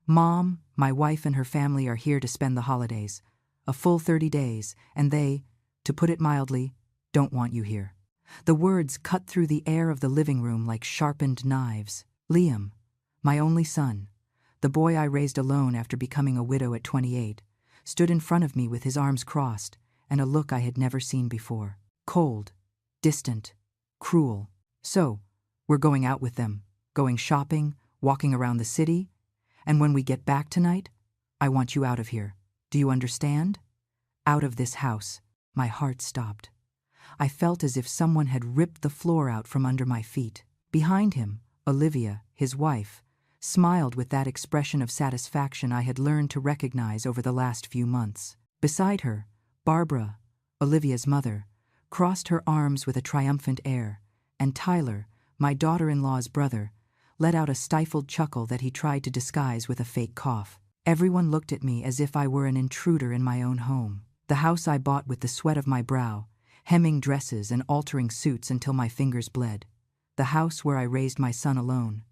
Mom, my wife and her family are here to spend the holidays. A full 30 days, and they, to put it mildly, don't want you here. The words cut through the air of the living room like sharpened knives. Liam, my only son, the boy I raised alone after becoming a widow at 28, stood in front of me with his arms crossed and a look I had never seen before. Cold, distant, cruel. So, we're going out with them, going shopping, walking around the city, and when we get back tonight, I want you out of here. Do you understand? Out of this house. My heart stopped. I felt as if someone had ripped the floor out from under my feet. Behind him, Olivia, his wife, smiled with that expression of satisfaction I had learned to recognize over the last few months. Beside her, Barbara, Olivia's mother, crossed her arms with a triumphant air, and Tyler, my daughter-in-law's brother, let out a stifled chuckle that he tried to disguise with a fake cough. Everyone looked at me as if I were an intruder in my own home. The house I bought with the sweat of my brow, hemming dresses and altering suits until my fingers bled. The house where I raised my son alone.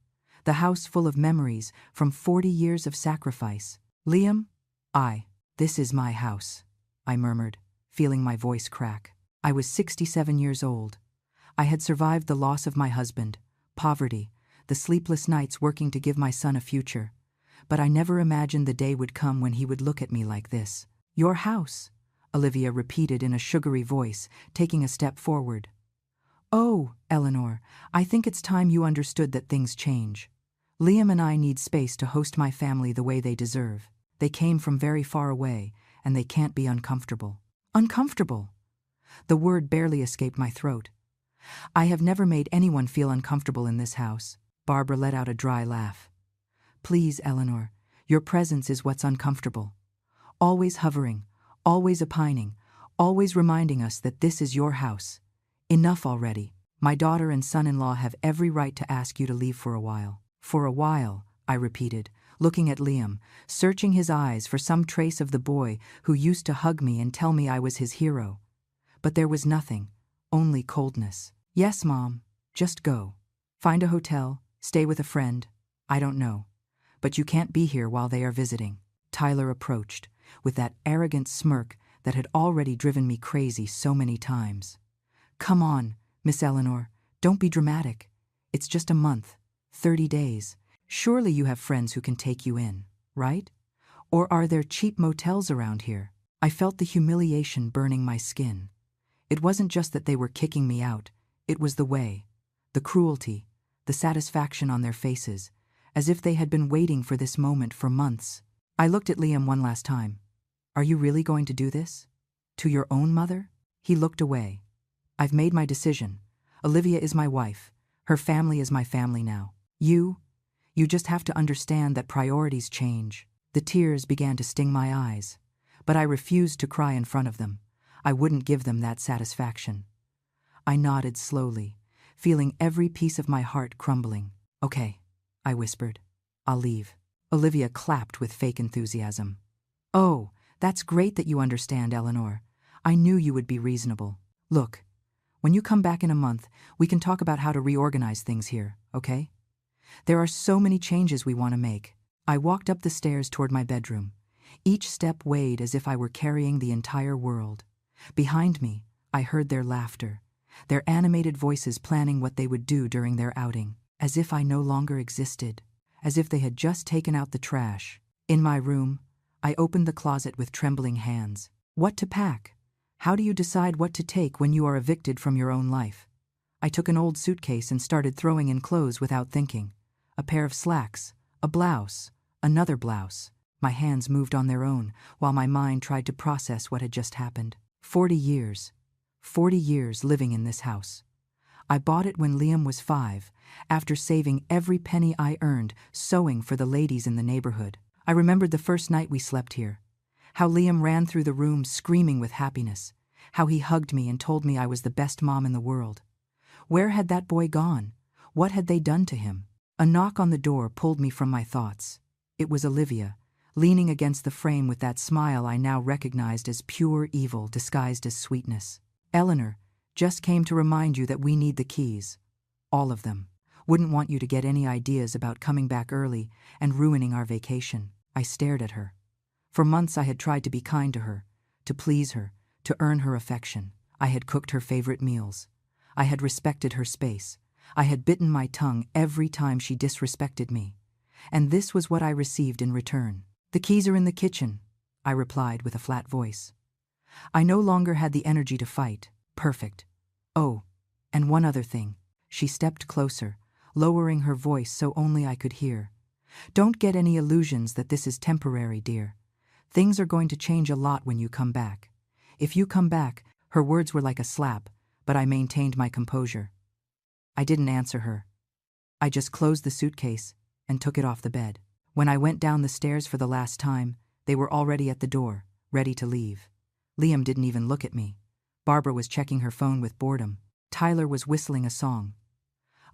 The house full of memories from 40 years of sacrifice. Liam, this is my house, I murmured, feeling my voice crack. I was 67 years old. I had survived the loss of my husband, poverty, the sleepless nights working to give my son a future. But I never imagined the day would come when he would look at me like this. Your house, Olivia repeated in a sugary voice, taking a step forward. Oh, Eleanor, I think it's time you understood that things change. Liam and I need space to host my family the way they deserve. They came from very far away, and they can't be uncomfortable. Uncomfortable! The word barely escaped my throat. I have never made anyone feel uncomfortable in this house. Barbara let out a dry laugh. Please, Eleanor, your presence is what's uncomfortable. Always hovering, always opining, always reminding us that this is your house. Enough already. My daughter and son-in-law have every right to ask you to leave for a while. For a while, I repeated, looking at Liam, searching his eyes for some trace of the boy who used to hug me and tell me I was his hero. But there was nothing, only coldness. Yes, Mom, just go. Find a hotel, stay with a friend. I don't know. But you can't be here while they are visiting. Tyler approached, with that arrogant smirk that had already driven me crazy so many times. Come on, Miss Eleanor, don't be dramatic. It's just a month, 30 days. Surely you have friends who can take you in, right? Or are there cheap motels around here? I felt the humiliation burning my skin. It wasn't just that they were kicking me out, it was the way, the cruelty, the satisfaction on their faces, as if they had been waiting for this moment for months. I looked at Liam one last time. Are you really going to do this? To your own mother? He looked away. I've made my decision. Olivia is my wife. Her family is my family now. You just have to understand that priorities change. The tears began to sting my eyes, but I refused to cry in front of them. I wouldn't give them that satisfaction. I nodded slowly, feeling every piece of my heart crumbling. Okay, I whispered. I'll leave. Olivia clapped with fake enthusiasm. Oh, that's great that you understand, Eleanor. I knew you would be reasonable. Look, when you come back in a month, we can talk about how to reorganize things here, okay? There are so many changes we want to make. I walked up the stairs toward my bedroom. Each step weighed as if I were carrying the entire world. Behind me, I heard their laughter, their animated voices planning what they would do during their outing, as if I no longer existed, as if they had just taken out the trash. In my room, I opened the closet with trembling hands. What to pack? How do you decide what to take when you are evicted from your own life? I took an old suitcase and started throwing in clothes without thinking. A pair of slacks, a blouse, another blouse. My hands moved on their own, while my mind tried to process what had just happened. 40 years living in this house. I bought it when Liam was 5, after saving every penny I earned sewing for the ladies in the neighborhood. I remembered the first night we slept here. How Liam ran through the room screaming with happiness. How he hugged me and told me I was the best mom in the world. Where had that boy gone? What had they done to him? A knock on the door pulled me from my thoughts. It was Olivia, leaning against the frame with that smile I now recognized as pure evil disguised as sweetness. Eleanor, just came to remind you that we need the keys. All of them. Wouldn't want you to get any ideas about coming back early and ruining our vacation." I stared at her. For months I had tried to be kind to her, to please her, to earn her affection. I had cooked her favorite meals. I had respected her space. I had bitten my tongue every time she disrespected me. And this was what I received in return. "The keys are in the kitchen," I replied with a flat voice. I no longer had the energy to fight. Perfect. "Oh, and one other thing." She stepped closer, lowering her voice so only I could hear. "Don't get any illusions that this is temporary, dear. Things are going to change a lot when you come back. If you come back," her words were like a slap, but I maintained my composure. I didn't answer her. I just closed the suitcase and took it off the bed. When I went down the stairs for the last time, they were already at the door, ready to leave. Liam didn't even look at me. Barbara was checking her phone with boredom. Tyler was whistling a song.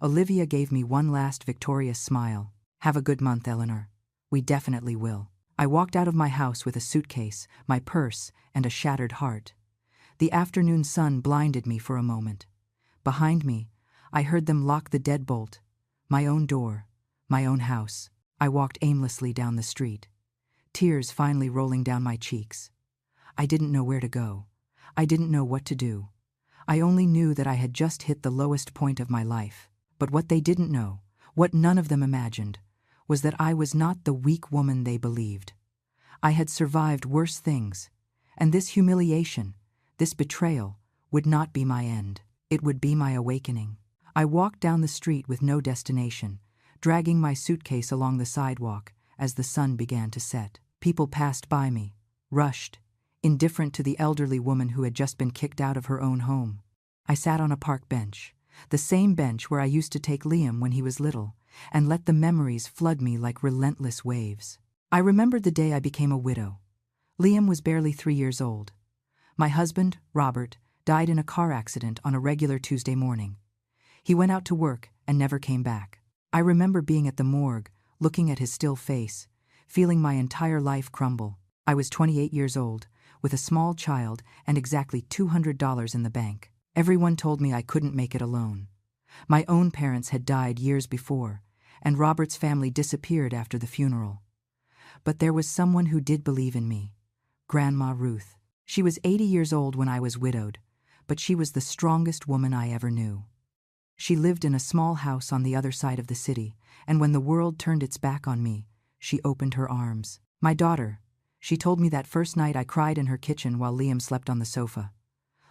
Olivia gave me one last victorious smile. "Have a good month, Eleanor. We definitely will." I walked out of my house with a suitcase, my purse, and a shattered heart. The afternoon sun blinded me for a moment. Behind me, I heard them lock the deadbolt. My own door, my own house. I walked aimlessly down the street, tears finally rolling down my cheeks. I didn't know where to go. I didn't know what to do. I only knew that I had just hit the lowest point of my life. But what they didn't know, what none of them imagined, was that I was not the weak woman they believed. I had survived worse things, and this humiliation, this betrayal, would not be my end. It would be my awakening. I walked down the street with no destination, dragging my suitcase along the sidewalk as the sun began to set. People passed by me, rushed, indifferent to the elderly woman who had just been kicked out of her own home. I sat on a park bench, the same bench where I used to take Liam when he was little, and let the memories flood me like relentless waves. I remembered the day I became a widow. Liam was barely 3 years old. My husband, Robert, died in a car accident on a regular Tuesday morning. He went out to work and never came back. I remember being at the morgue, looking at his still face, feeling my entire life crumble. I was 28 years old, with a small child and exactly $200 in the bank. Everyone told me I couldn't make it alone. My own parents had died years before, and Robert's family disappeared after the funeral. But there was someone who did believe in me, Grandma Ruth. She was 80 years old when I was widowed, but she was the strongest woman I ever knew. She lived in a small house on the other side of the city, and when the world turned its back on me, she opened her arms. "My daughter," she told me that first night I cried in her kitchen while Liam slept on the sofa.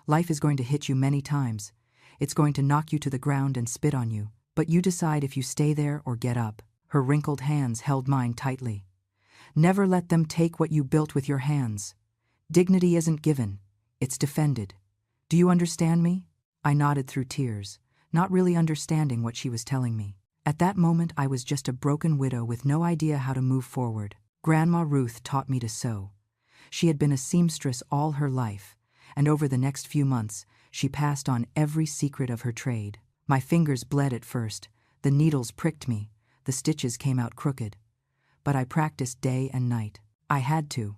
"Life is going to hit you many times. It's going to knock you to the ground and spit on you, but you decide if you stay there or get up." Her wrinkled hands held mine tightly. "Never let them take what you built with your hands. Dignity isn't given, it's defended. Do you understand me?" I nodded through tears, not really understanding what she was telling me. At that moment I was just a broken widow with no idea how to move forward. Grandma Ruth taught me to sew. She had been a seamstress all her life, and over the next few months she passed on every secret of her trade. My fingers bled at first, the needles pricked me, the stitches came out crooked. But I practiced day and night. I had to.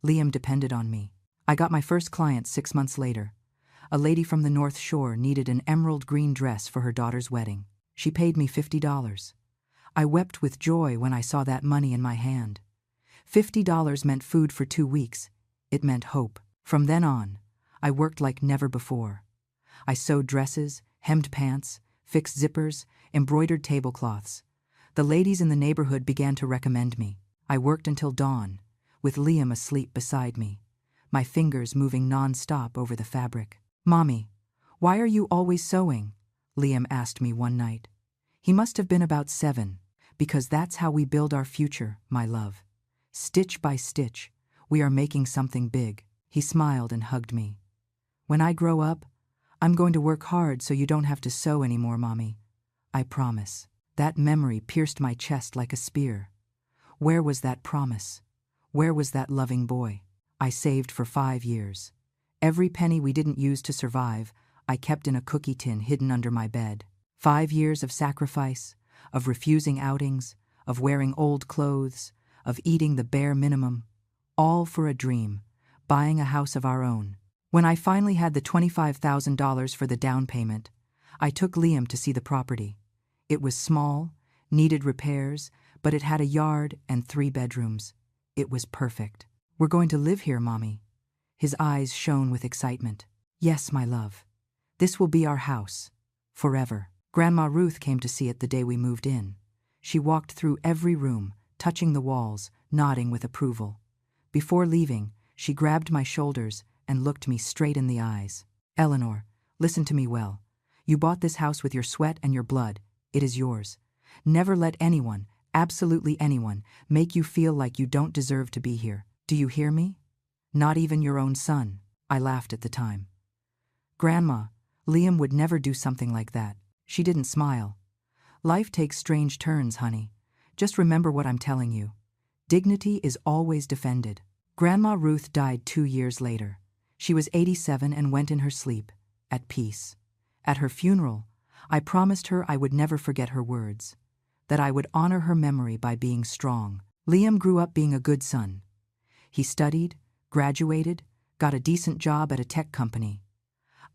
Liam depended on me. I got my first client 6 months later. A lady from the North Shore needed an emerald green dress for her daughter's wedding. She paid me $50. I wept with joy when I saw that money in my hand. $50 meant food for 2 weeks. It meant hope. From then on, I worked like never before. I sewed dresses, hemmed pants, fixed zippers, embroidered tablecloths. The ladies in the neighborhood began to recommend me. I worked until dawn, with Liam asleep beside me, my fingers moving non-stop over the fabric. "Mommy, why are you always sewing?" Liam asked me one night. He must have been about 7, because that's how we build our future, my love. Stitch by stitch, we are making something big. He smiled and hugged me. "When I grow up, I'm going to work hard so you don't have to sew anymore, Mommy. I promise." That memory pierced my chest like a spear. Where was that promise? Where was that loving boy? I saved for 5 years. Every penny we didn't use to survive, I kept in a cookie tin hidden under my bed. 5 years of sacrifice, of refusing outings, of wearing old clothes, of eating the bare minimum, all for a dream, buying a house of our own. When I finally had the $25,000 for the down payment, I took Liam to see the property. It was small, needed repairs, but it had a yard and 3 bedrooms. It was perfect. "We're going to live here, Mommy." His eyes shone with excitement. "Yes, my love. This will be our house. Forever." Grandma Ruth came to see it the day we moved in. She walked through every room, touching the walls, nodding with approval. Before leaving, she grabbed my shoulders and looked me straight in the eyes. "Eleanor, listen to me well. You bought this house with your sweat and your blood. It is yours. Never let anyone, absolutely anyone, make you feel like you don't deserve to be here. Do you hear me? Not even your own son." I laughed at the time. "Grandma, Liam would never do something like that." She didn't smile. "Life takes strange turns, honey. Just remember what I'm telling you. Dignity is always defended." Grandma Ruth died 2 years later. She was 87 and went in her sleep, at peace. At her funeral, I promised her I would never forget her words, that I would honor her memory by being strong. Liam grew up being a good son. He studied, graduated, got a decent job at a tech company.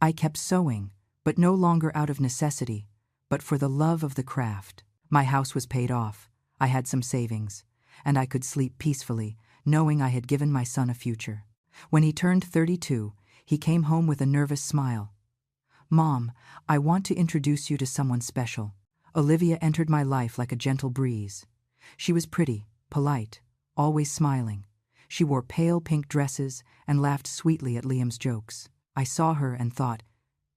I kept sewing, but no longer out of necessity, but for the love of the craft. My house was paid off, I had some savings, and I could sleep peacefully, knowing I had given my son a future. When he turned 32, he came home with a nervous smile. "Mom, I want to introduce you to someone special." Olivia entered my life like a gentle breeze. She was pretty, polite, always smiling. She wore pale pink dresses and laughed sweetly at Liam's jokes. I saw her and thought,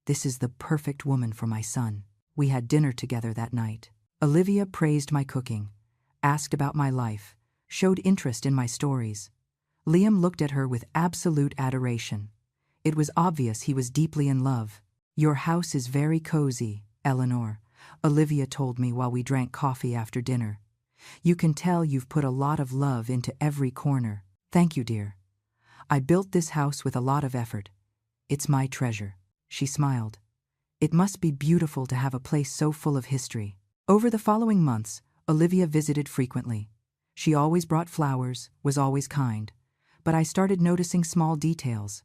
this is the perfect woman for my son. We had dinner together that night. Olivia praised my cooking, asked about my life, showed interest in my stories. Liam looked at her with absolute adoration. It was obvious he was deeply in love. "Your house is very cozy, Eleanor," Olivia told me while we drank coffee after dinner. "You can tell you've put a lot of love into every corner." "Thank you, dear. I built this house with a lot of effort. It's my treasure." She smiled. "It must be beautiful to have a place so full of history." Over the following months, Olivia visited frequently. She always brought flowers, was always kind. But I started noticing small details.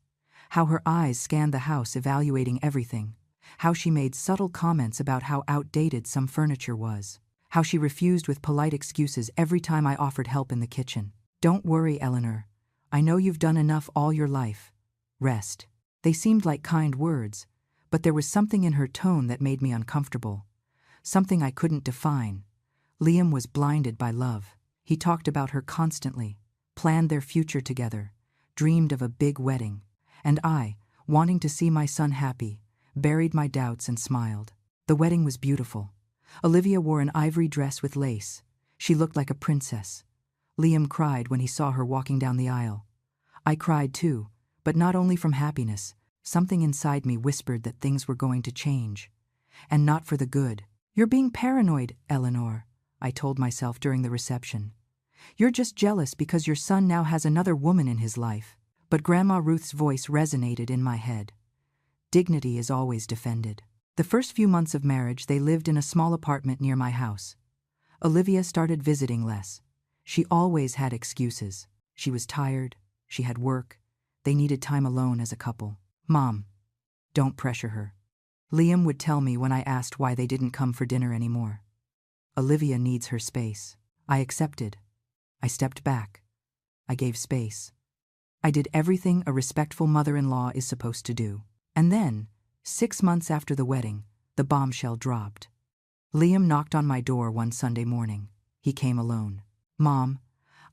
How her eyes scanned the house, evaluating everything. How she made subtle comments about how outdated some furniture was. How she refused with polite excuses every time I offered help in the kitchen. "Don't worry, Eleanor. I know you've done enough all your life. Rest." They seemed like kind words, but there was something in her tone that made me uncomfortable. Something I couldn't define. Liam was blinded by love. He talked about her constantly, planned their future together, dreamed of a big wedding. And I, wanting to see my son happy, buried my doubts and smiled. The wedding was beautiful. Olivia wore an ivory dress with lace. She looked like a princess. Liam cried when he saw her walking down the aisle. I cried too, but not only from happiness. Something inside me whispered that things were going to change. And not for the good. "You're being paranoid, Eleanor," I told myself during the reception. "You're just jealous because your son now has another woman in his life." But Grandma Ruth's voice resonated in my head. Dignity is always defended. The first few months of marriage, they lived in a small apartment near my house. Olivia started visiting less. She always had excuses. She was tired, she had work, they needed time alone as a couple. "Mom, don't pressure her," Liam would tell me when I asked why they didn't come for dinner anymore. "Olivia needs her space." I accepted. I stepped back. I gave space. I did everything a respectful mother-in-law is supposed to do. And then, 6 months after the wedding, the bombshell dropped. Liam knocked on my door one Sunday morning. He came alone. "Mom,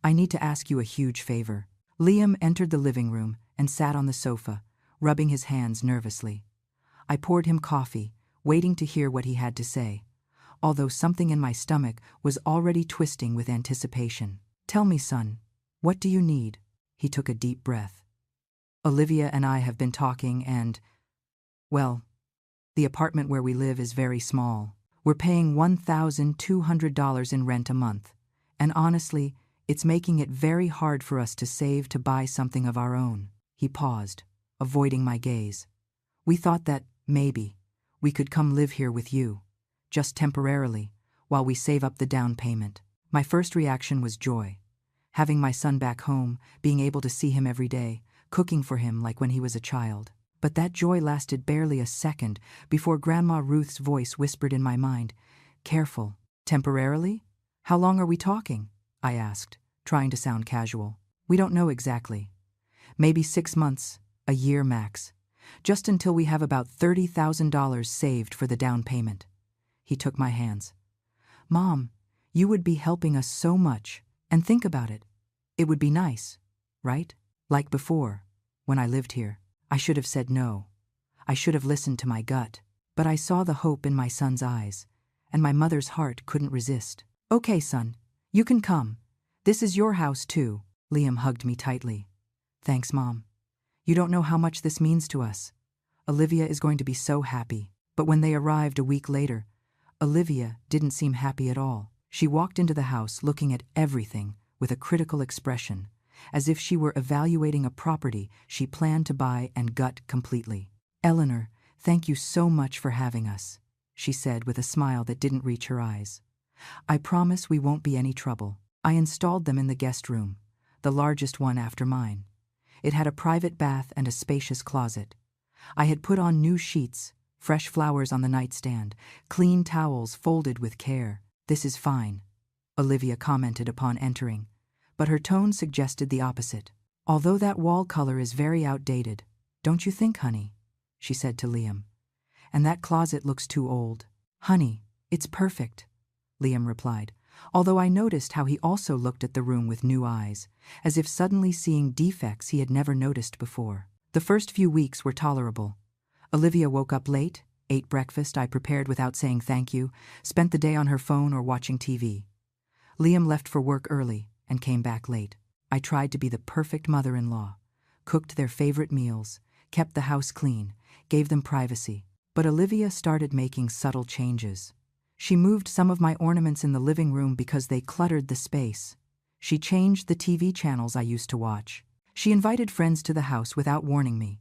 I need to ask you a huge favor." Liam entered the living room and sat on the sofa, rubbing his hands nervously. I poured him coffee, waiting to hear what he had to say, although something in my stomach was already twisting with anticipation. "Tell me, son, what do you need?" He took a deep breath. "Olivia and I have been talking and, well, the apartment where we live is very small. We're paying $1,200 in rent a month, and honestly, it's making it very hard for us to save to buy something of our own." He paused, avoiding my gaze. "We thought that, maybe, we could come live here with you, just temporarily, while we save up the down payment." My first reaction was joy. Having my son back home, being able to see him every day, cooking for him like when he was a child. But that joy lasted barely a second before Grandma Ruth's voice whispered in my mind, Careful. Temporarily? How long are we talking? I asked, trying to sound casual. We don't know exactly. Maybe 6 months, a year max. Just until we have about $30,000 saved for the down payment. He took my hands. Mom, you would be helping us so much. And think about it. It would be nice, right? Like before, when I lived here. I should have said no. I should have listened to my gut. But I saw the hope in my son's eyes, and my mother's heart couldn't resist. Okay, son, you can come. This is your house too. Liam hugged me tightly. Thanks, Mom. You don't know how much this means to us. Olivia is going to be so happy. But when they arrived a week later, Olivia didn't seem happy at all. She walked into the house looking at everything with a critical expression, as if she were evaluating a property she planned to buy and gut completely. Eleanor, thank you so much for having us, she said with a smile that didn't reach her eyes. I promise we won't be any trouble. I installed them in the guest room, the largest one after mine. It had a private bath and a spacious closet. I had put on new sheets, fresh flowers on the nightstand, clean towels folded with care. This is fine, Olivia commented upon entering, but her tone suggested the opposite. Although that wall color is very outdated, don't you think, honey? She said to Liam. And that closet looks too old. Honey, it's perfect, Liam replied, although I noticed how he also looked at the room with new eyes, as if suddenly seeing defects he had never noticed before. The first few weeks were tolerable. Olivia woke up late, ate breakfast I prepared without saying thank you, spent the day on her phone or watching TV. Liam left for work early and came back late. I tried to be the perfect mother-in-law, cooked their favorite meals, kept the house clean, gave them privacy. But Olivia started making subtle changes. She moved some of my ornaments in the living room because they cluttered the space. She changed the TV channels I used to watch. She invited friends to the house without warning me.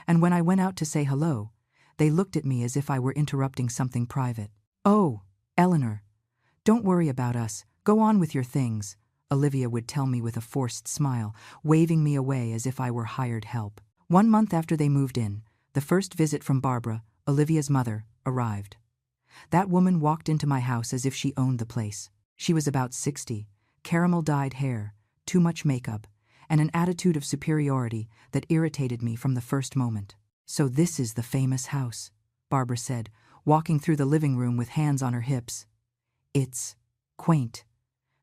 And when I went out to say hello, they looked at me as if I were interrupting something private. Oh, Eleanor, don't worry about us. Go on with your things, Olivia would tell me with a forced smile, waving me away as if I were hired help. 1 month after they moved in, the first visit from Barbara, Olivia's mother, arrived. That woman walked into my house as if she owned the place. She was about 60, caramel-dyed hair, too much makeup, and an attitude of superiority that irritated me from the first moment. So this is the famous house, Barbara said, walking through the living room with hands on her hips. It's quaint,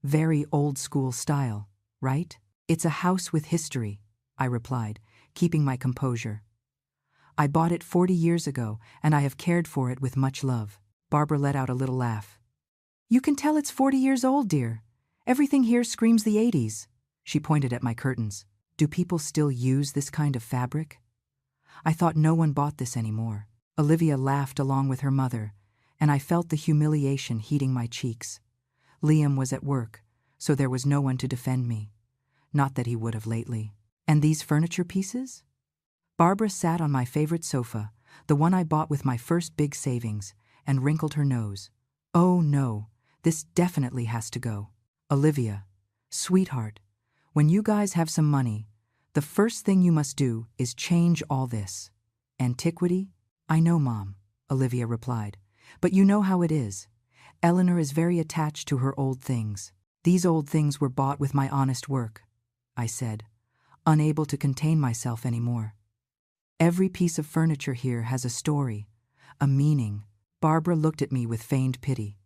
very old-school style, right? It's a house with history, I replied, keeping my composure. I bought it 40 years ago, and I have cared for it with much love. Barbara let out a little laugh. You can tell it's 40 years old, dear. Everything here screams the 80s. She pointed at my curtains. Do people still use this kind of fabric? I thought no one bought this anymore. Olivia laughed along with her mother, and I felt the humiliation heating my cheeks. Liam was at work, so there was no one to defend me. Not that he would have lately. And these furniture pieces? Barbara sat on my favorite sofa, the one I bought with my first big savings, and wrinkled her nose. Oh no, this definitely has to go. Olivia, sweetheart, when you guys have some money, the first thing you must do is change all this. Antiquity? I know, Mom, Olivia replied, but you know how it is. Eleanor is very attached to her old things. These old things were bought with my honest work, I said, unable to contain myself anymore. Every piece of furniture here has a story, a meaning. Barbara looked at me with feigned pity.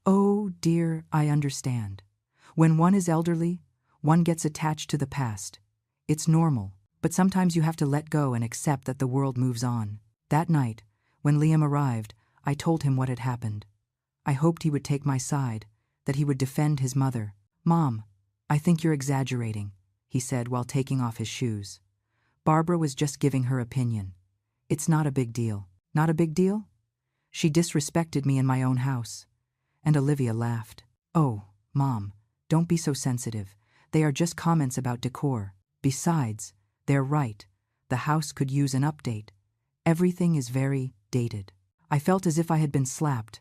Oh, dear, I understand. When one is elderly, one gets attached to the past. It's normal, but sometimes you have to let go and accept that the world moves on. That night, when Liam arrived, I told him what had happened. I hoped he would take my side, that he would defend his mother. Mom, I think you're exaggerating, he said while taking off his shoes. Barbara was just giving her opinion. It's not a big deal. Not a big deal? She disrespected me in my own house. And Olivia laughed. Oh, Mom, don't be so sensitive. They are just comments about decor. Besides, they're right. The house could use an update. Everything is very dated. I felt as if I had been slapped.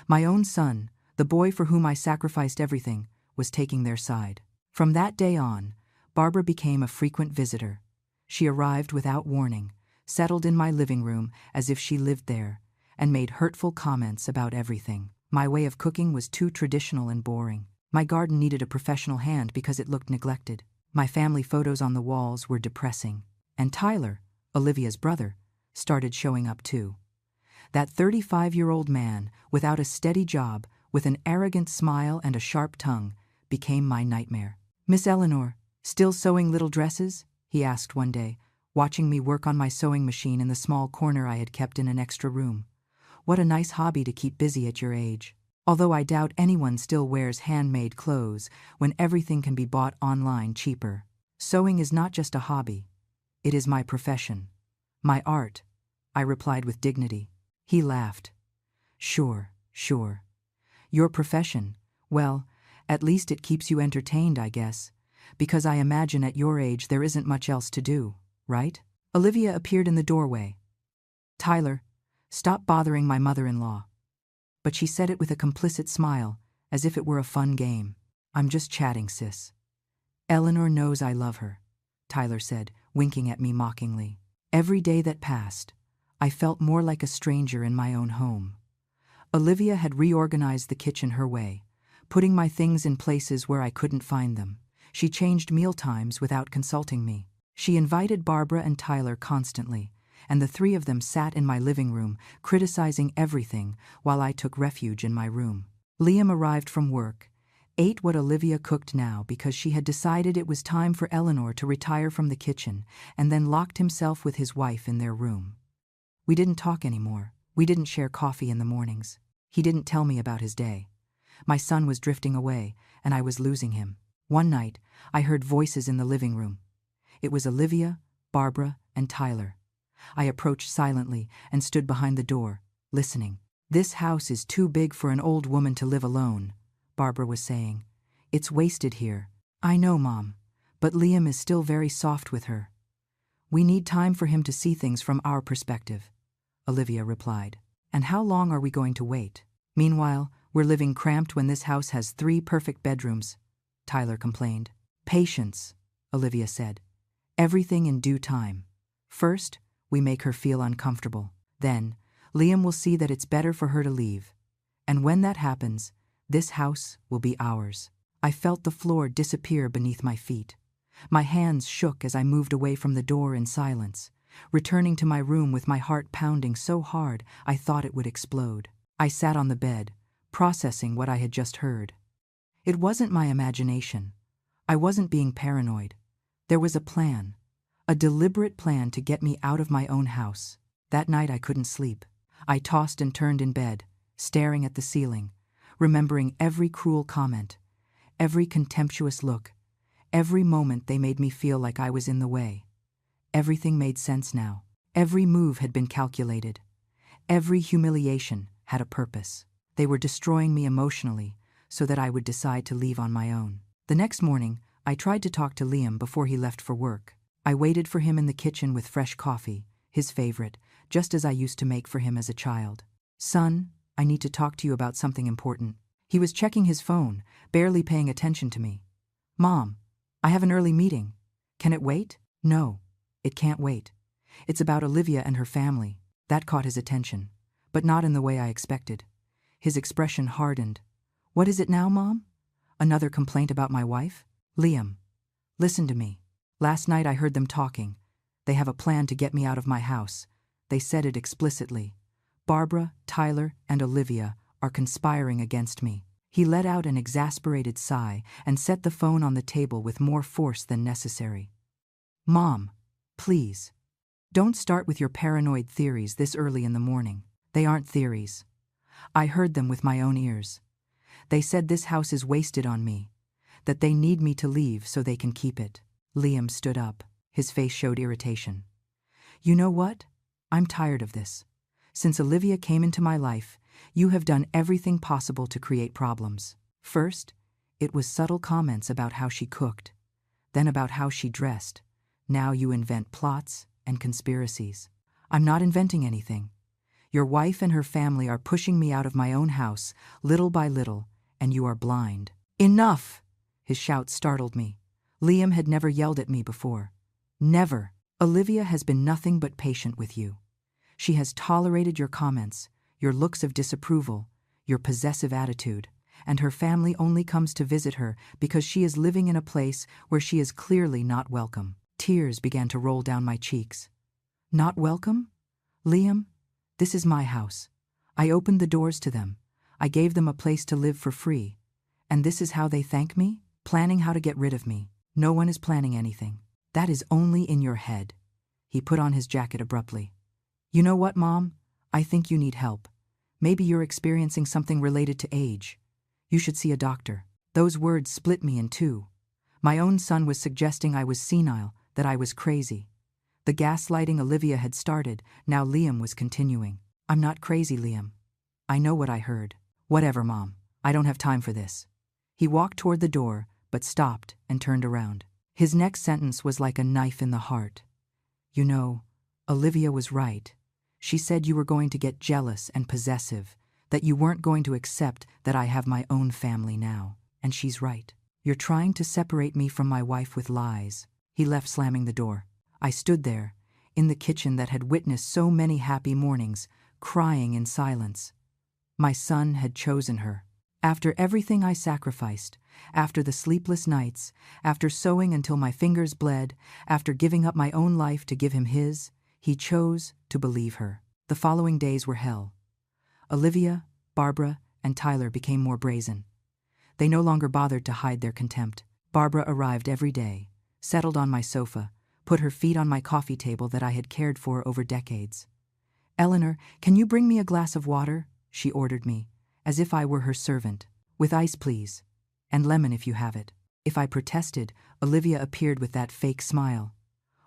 My own son, the boy for whom I sacrificed everything, was taking their side. From that day on, Barbara became a frequent visitor. She arrived without warning, settled in my living room as if she lived there, and made hurtful comments about everything. My way of cooking was too traditional and boring. My garden needed a professional hand because it looked neglected. My family photos on the walls were depressing. And Tyler, Olivia's brother, started showing up too. That 35-year-old man, without a steady job, with an arrogant smile and a sharp tongue, became my nightmare. "Miss Eleanor, still sewing little dresses?" he asked one day, watching me work on my sewing machine in the small corner I had kept in an extra room. "What a nice hobby to keep busy at your age." Although I doubt anyone still wears handmade clothes when everything can be bought online cheaper. Sewing is not just a hobby. It is my profession. My art, I replied with dignity. He laughed. Sure. Your profession, well, at least it keeps you entertained, I guess, because I imagine at your age there isn't much else to do, right? Olivia appeared in the doorway. "Tyler, stop bothering my mother-in-law." But she said it with a complicit smile, as if it were a fun game. "I'm just chatting, sis." "Eleanor knows I love her," Tyler said, winking at me mockingly. Every day that passed, I felt more like a stranger in my own home. Olivia had reorganized the kitchen her way, putting my things in places where I couldn't find them. She changed meal times without consulting me. She invited Barbara and Tyler constantly, and the three of them sat in my living room, criticizing everything while I took refuge in my room. Liam arrived from work, ate what Olivia cooked now because she had decided it was time for Eleanor to retire from the kitchen, and then locked himself with his wife in their room. We didn't talk anymore. We didn't share coffee in the mornings. He didn't tell me about his day. My son was drifting away, and I was losing him. One night, I heard voices in the living room. It was Olivia, Barbara, and Tyler. I approached silently and stood behind the door, listening. "This house is too big for an old woman to live alone," Barbara was saying. "It's wasted here." "I know, Mom, but Liam is still very soft with her. We need time for him to see things from our perspective," Olivia replied. "And how long are we going to wait? Meanwhile, we're living cramped when this house has 3 perfect bedrooms," Tyler complained. "Patience," Olivia said. "Everything in due time. First, we make her feel uncomfortable. Then, Liam will see that it's better for her to leave. And when that happens, this house will be ours." I felt the floor disappear beneath my feet. My hands shook as I moved away from the door in silence, returning to my room with my heart pounding so hard I thought it would explode. I sat on the bed, processing what I had just heard. It wasn't my imagination. I wasn't being paranoid. There was a plan. A deliberate plan to get me out of my own house. That night I couldn't sleep. I tossed and turned in bed, staring at the ceiling, remembering every cruel comment, every contemptuous look, every moment they made me feel like I was in the way. Everything made sense now. Every move had been calculated. Every humiliation had a purpose. They were destroying me emotionally so that I would decide to leave on my own. The next morning, I tried to talk to Liam before he left for work. I waited for him in the kitchen with fresh coffee, his favorite, just as I used to make for him as a child. "Son, I need to talk to you about something important." He was checking his phone, barely paying attention to me. "Mom, I have an early meeting. Can it wait?" "No, it can't wait. It's about Olivia and her family." That caught his attention, but not in the way I expected. His expression hardened. "What is it now, Mom? Another complaint about my wife?" "Liam, listen to me. Last night I heard them talking. They have a plan to get me out of my house. They said it explicitly. Barbara, Tyler, and Olivia are conspiring against me." He let out an exasperated sigh and set the phone on the table with more force than necessary. "Mom, please. Don't start with your paranoid theories this early in the morning. They aren't theories. I heard them with my own ears. They said this house is wasted on me, that they need me to leave so they can keep it." Liam stood up. His face showed irritation. "You know what? I'm tired of this. Since Olivia came into my life, you have done everything possible to create problems. First, it was subtle comments about how she cooked, then about how she dressed. Now you invent plots and conspiracies. I'm not inventing anything. Your wife and her family are pushing me out of my own house, little by little, and you are blind." "Enough!" His shout startled me. Liam had never yelled at me before. "Never. Olivia has been nothing but patient with you. She has tolerated your comments, your looks of disapproval, your possessive attitude. And her family only comes to visit her because she is living in a place where she is clearly not welcome. Tears began to roll down my cheeks. Not welcome? Liam, this is my house. I opened the doors to them. I gave them a place to live for free. And this is how they thank me? Planning how to get rid of me. No one is planning anything. That is only in your head. He put on his jacket abruptly. You know what, Mom? I think you need help. Maybe you're experiencing something related to age. You should see a doctor. Those words split me in two. My own son was suggesting I was senile, that I was crazy. The gaslighting Olivia had started, now Liam was continuing. I'm not crazy, Liam. I know what I heard. Whatever, Mom. I don't have time for this. He walked toward the door, but stopped and turned around. His next sentence was like a knife in the heart. You know, Olivia was right. She said you were going to get jealous and possessive, that you weren't going to accept that I have my own family now. And she's right. You're trying to separate me from my wife with lies. He left, slamming the door. I stood there, in the kitchen that had witnessed so many happy mornings, crying in silence. My son had chosen her. After everything I sacrificed, after the sleepless nights, after sewing until my fingers bled, after giving up my own life to give him his, he chose to believe her. The following days were hell. Olivia, Barbara, and Tyler became more brazen. They no longer bothered to hide their contempt. Barbara arrived every day, settled on my sofa, put her feet on my coffee table that I had cared for over decades. Eleanor, can you bring me a glass of water? She ordered me, as if I were her servant. With ice, please. And lemon if you have it. If I protested, Olivia appeared with that fake smile.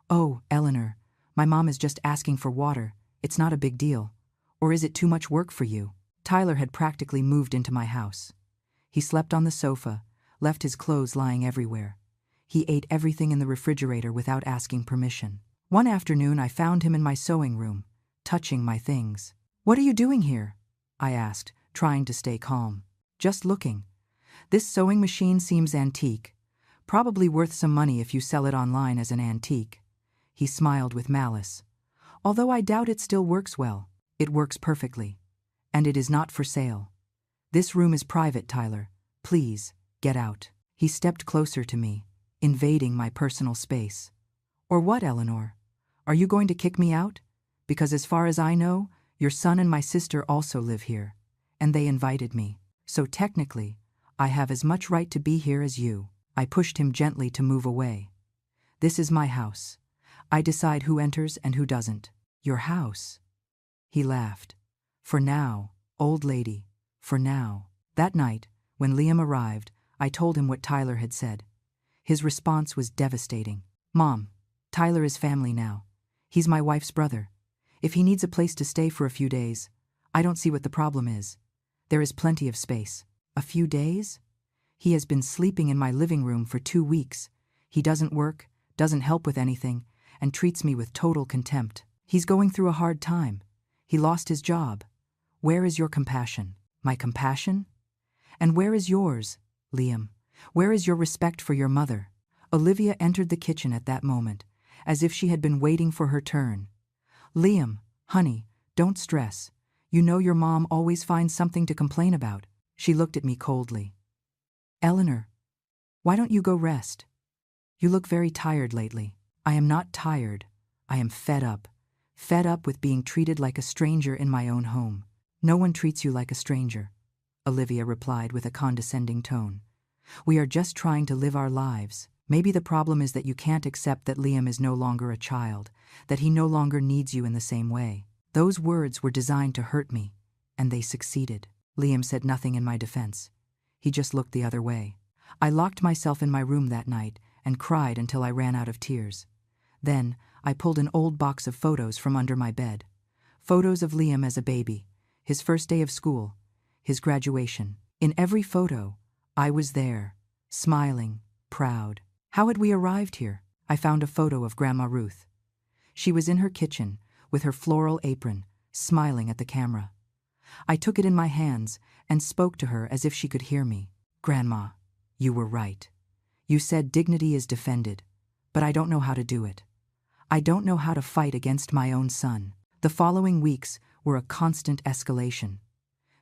Oh, Eleanor, my mom is just asking for water. It's not a big deal. Or is it too much work for you? Tyler had practically moved into my house. He slept on the sofa, left his clothes lying everywhere. He ate everything in the refrigerator without asking permission. One afternoon I found him in my sewing room, touching my things. What are you doing here? I asked, trying to stay calm. Just looking. This sewing machine seems antique. Probably worth some money if you sell it online as an antique. He smiled with malice. Although I doubt it still works well. It works perfectly. And it is not for sale. This room is private, Tyler. Please, get out. He stepped closer to me, invading my personal space. Or what, Eleanor? Are you going to kick me out? Because as far as I know, your son and my sister also live here, and they invited me. So technically, I have as much right to be here as you. I pushed him gently to move away. This is my house. I decide who enters and who doesn't. Your house? He laughed. For now, old lady, for now. That night, when Liam arrived, I told him what Tyler had said. His response was devastating. Mom, Tyler is family now. He's my wife's brother. If he needs a place to stay for a few days, I don't see what the problem is. There is plenty of space. A few days? He has been sleeping in my living room for 2 weeks. He doesn't work, doesn't help with anything, and treats me with total contempt. He's going through a hard time. He lost his job. Where is your compassion? My compassion? And where is yours, Liam? Where is your respect for your mother? Olivia entered the kitchen at that moment, as if she had been waiting for her turn. Liam, honey, don't stress. You know your mom always finds something to complain about. She looked at me coldly. Eleanor, why don't you go rest? You look very tired lately. I am not tired. I am fed up. Fed up with being treated like a stranger in my own home. No one treats you like a stranger, Olivia replied with a condescending tone. We are just trying to live our lives. Maybe the problem is that you can't accept that Liam is no longer a child, that he no longer needs you in the same way. Those words were designed to hurt me, and they succeeded. Liam said nothing in my defense. He just looked the other way. I locked myself in my room that night and cried until I ran out of tears. Then, I pulled an old box of photos from under my bed. Photos of Liam as a baby, his first day of school, his graduation. In every photo, I was there, smiling, proud. How had we arrived here? I found a photo of Grandma Ruth. She was in her kitchen, with her floral apron, smiling at the camera. I took it in my hands and spoke to her as if she could hear me. Grandma, you were right. You said dignity is defended, but I don't know how to do it. I don't know how to fight against my own son. The following weeks were a constant escalation.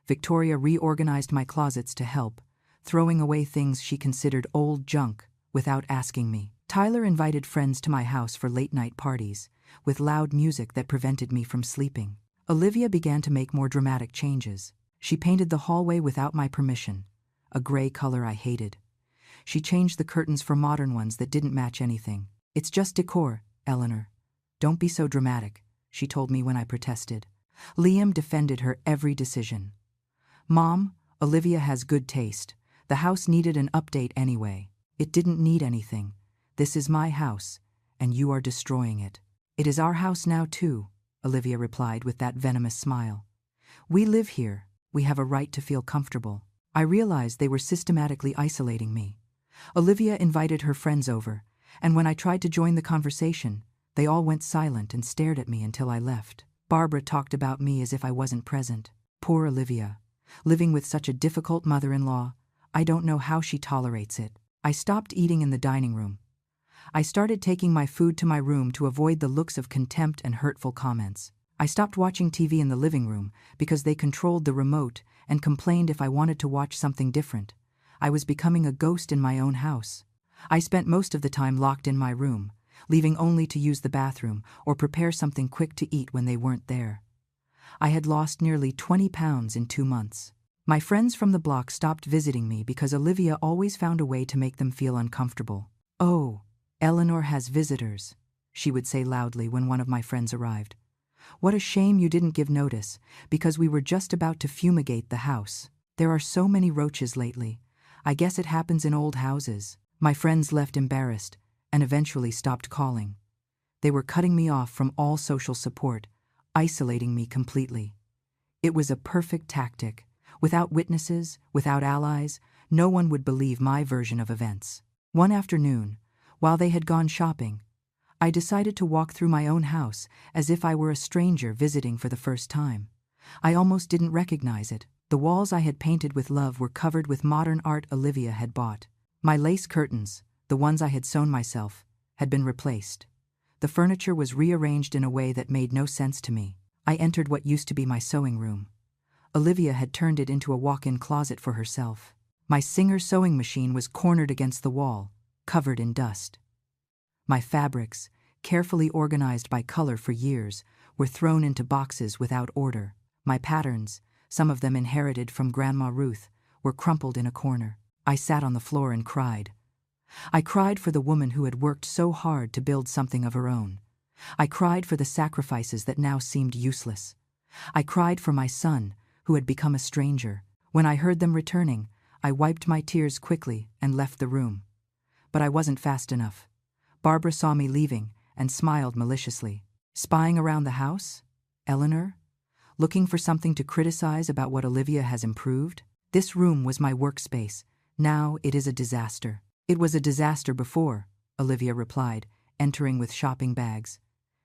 Victoria reorganized my closets to help, throwing away things she considered old junk without asking me. Tyler invited friends to my house for late-night parties, with loud music that prevented me from sleeping. Olivia began to make more dramatic changes. She painted the hallway without my permission, a gray color I hated. She changed the curtains for modern ones that didn't match anything. "It's just decor, Eleanor. Don't be so dramatic," she told me when I protested. Liam defended her every decision. "Mom, Olivia has good taste. The house needed an update anyway." "It didn't need anything. This is my house, and you are destroying it." "It is our house now too," Olivia replied with that venomous smile. "We live here. We have a right to feel comfortable." I realized they were systematically isolating me. Olivia invited her friends over, and when I tried to join the conversation, they all went silent and stared at me until I left. Barbara talked about me as if I wasn't present. Poor Olivia. Living with such a difficult mother-in-law, I don't know how she tolerates it. I stopped eating in the dining room. I started taking my food to my room to avoid the looks of contempt and hurtful comments. I stopped watching TV in the living room because they controlled the remote and complained if I wanted to watch something different. I was becoming a ghost in my own house. I spent most of the time locked in my room, leaving only to use the bathroom or prepare something quick to eat when they weren't there. I had lost nearly 20 pounds in 2 months. My friends from the block stopped visiting me because Olivia always found a way to make them feel uncomfortable. "Oh, Eleanor has visitors," she would say loudly when one of my friends arrived. "What a shame you didn't give notice, because we were just about to fumigate the house. There are so many roaches lately. I guess it happens in old houses." My friends left embarrassed and eventually stopped calling. They were cutting me off from all social support, isolating me completely. It was a perfect tactic. Without witnesses, without allies, no one would believe my version of events. One afternoon, while they had gone shopping, I decided to walk through my own house as if I were a stranger visiting for the first time. I almost didn't recognize it. The walls I had painted with love were covered with modern art Olivia had bought. My lace curtains, the ones I had sewn myself, had been replaced. The furniture was rearranged in a way that made no sense to me. I entered what used to be my sewing room. Olivia had turned it into a walk-in closet for herself. My Singer sewing machine was cornered against the wall, covered in dust. My fabrics, carefully organized by color for years, were thrown into boxes without order. My patterns, some of them inherited from Grandma Ruth, were crumpled in a corner. I sat on the floor and cried. I cried for the woman who had worked so hard to build something of her own. I cried for the sacrifices that now seemed useless. I cried for my son, who had become a stranger. When I heard them returning, I wiped my tears quickly and left the room. But I wasn't fast enough. Barbara saw me leaving and smiled maliciously. "Spying around the house, Eleanor? Looking for something to criticize about what Olivia has improved? This room was my workspace. Now it is a disaster." "It was a disaster before," Olivia replied, entering with shopping bags.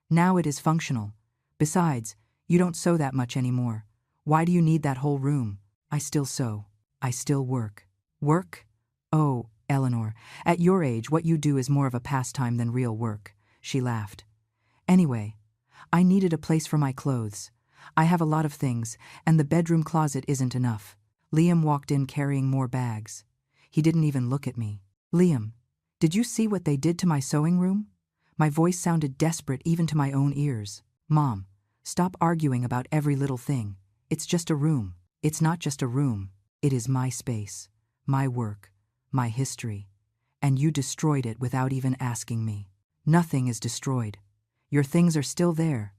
"Now it is functional. Besides, you don't sew that much anymore. Why do you need that whole room?" "I still sew. I still work." "Work? Oh, Eleanor, at your age what you do is more of a pastime than real work," she laughed. "Anyway, I needed a place for my clothes. I have a lot of things, and the bedroom closet isn't enough." Liam walked in carrying more bags. He didn't even look at me. "Liam, did you see what they did to my sewing room?" My voice sounded desperate even to my own ears. "Mom, stop arguing about every little thing. It's just a room." "It's not just a room. It is my space, my work, my history. And you destroyed it without even asking me." "Nothing is destroyed. Your things are still there,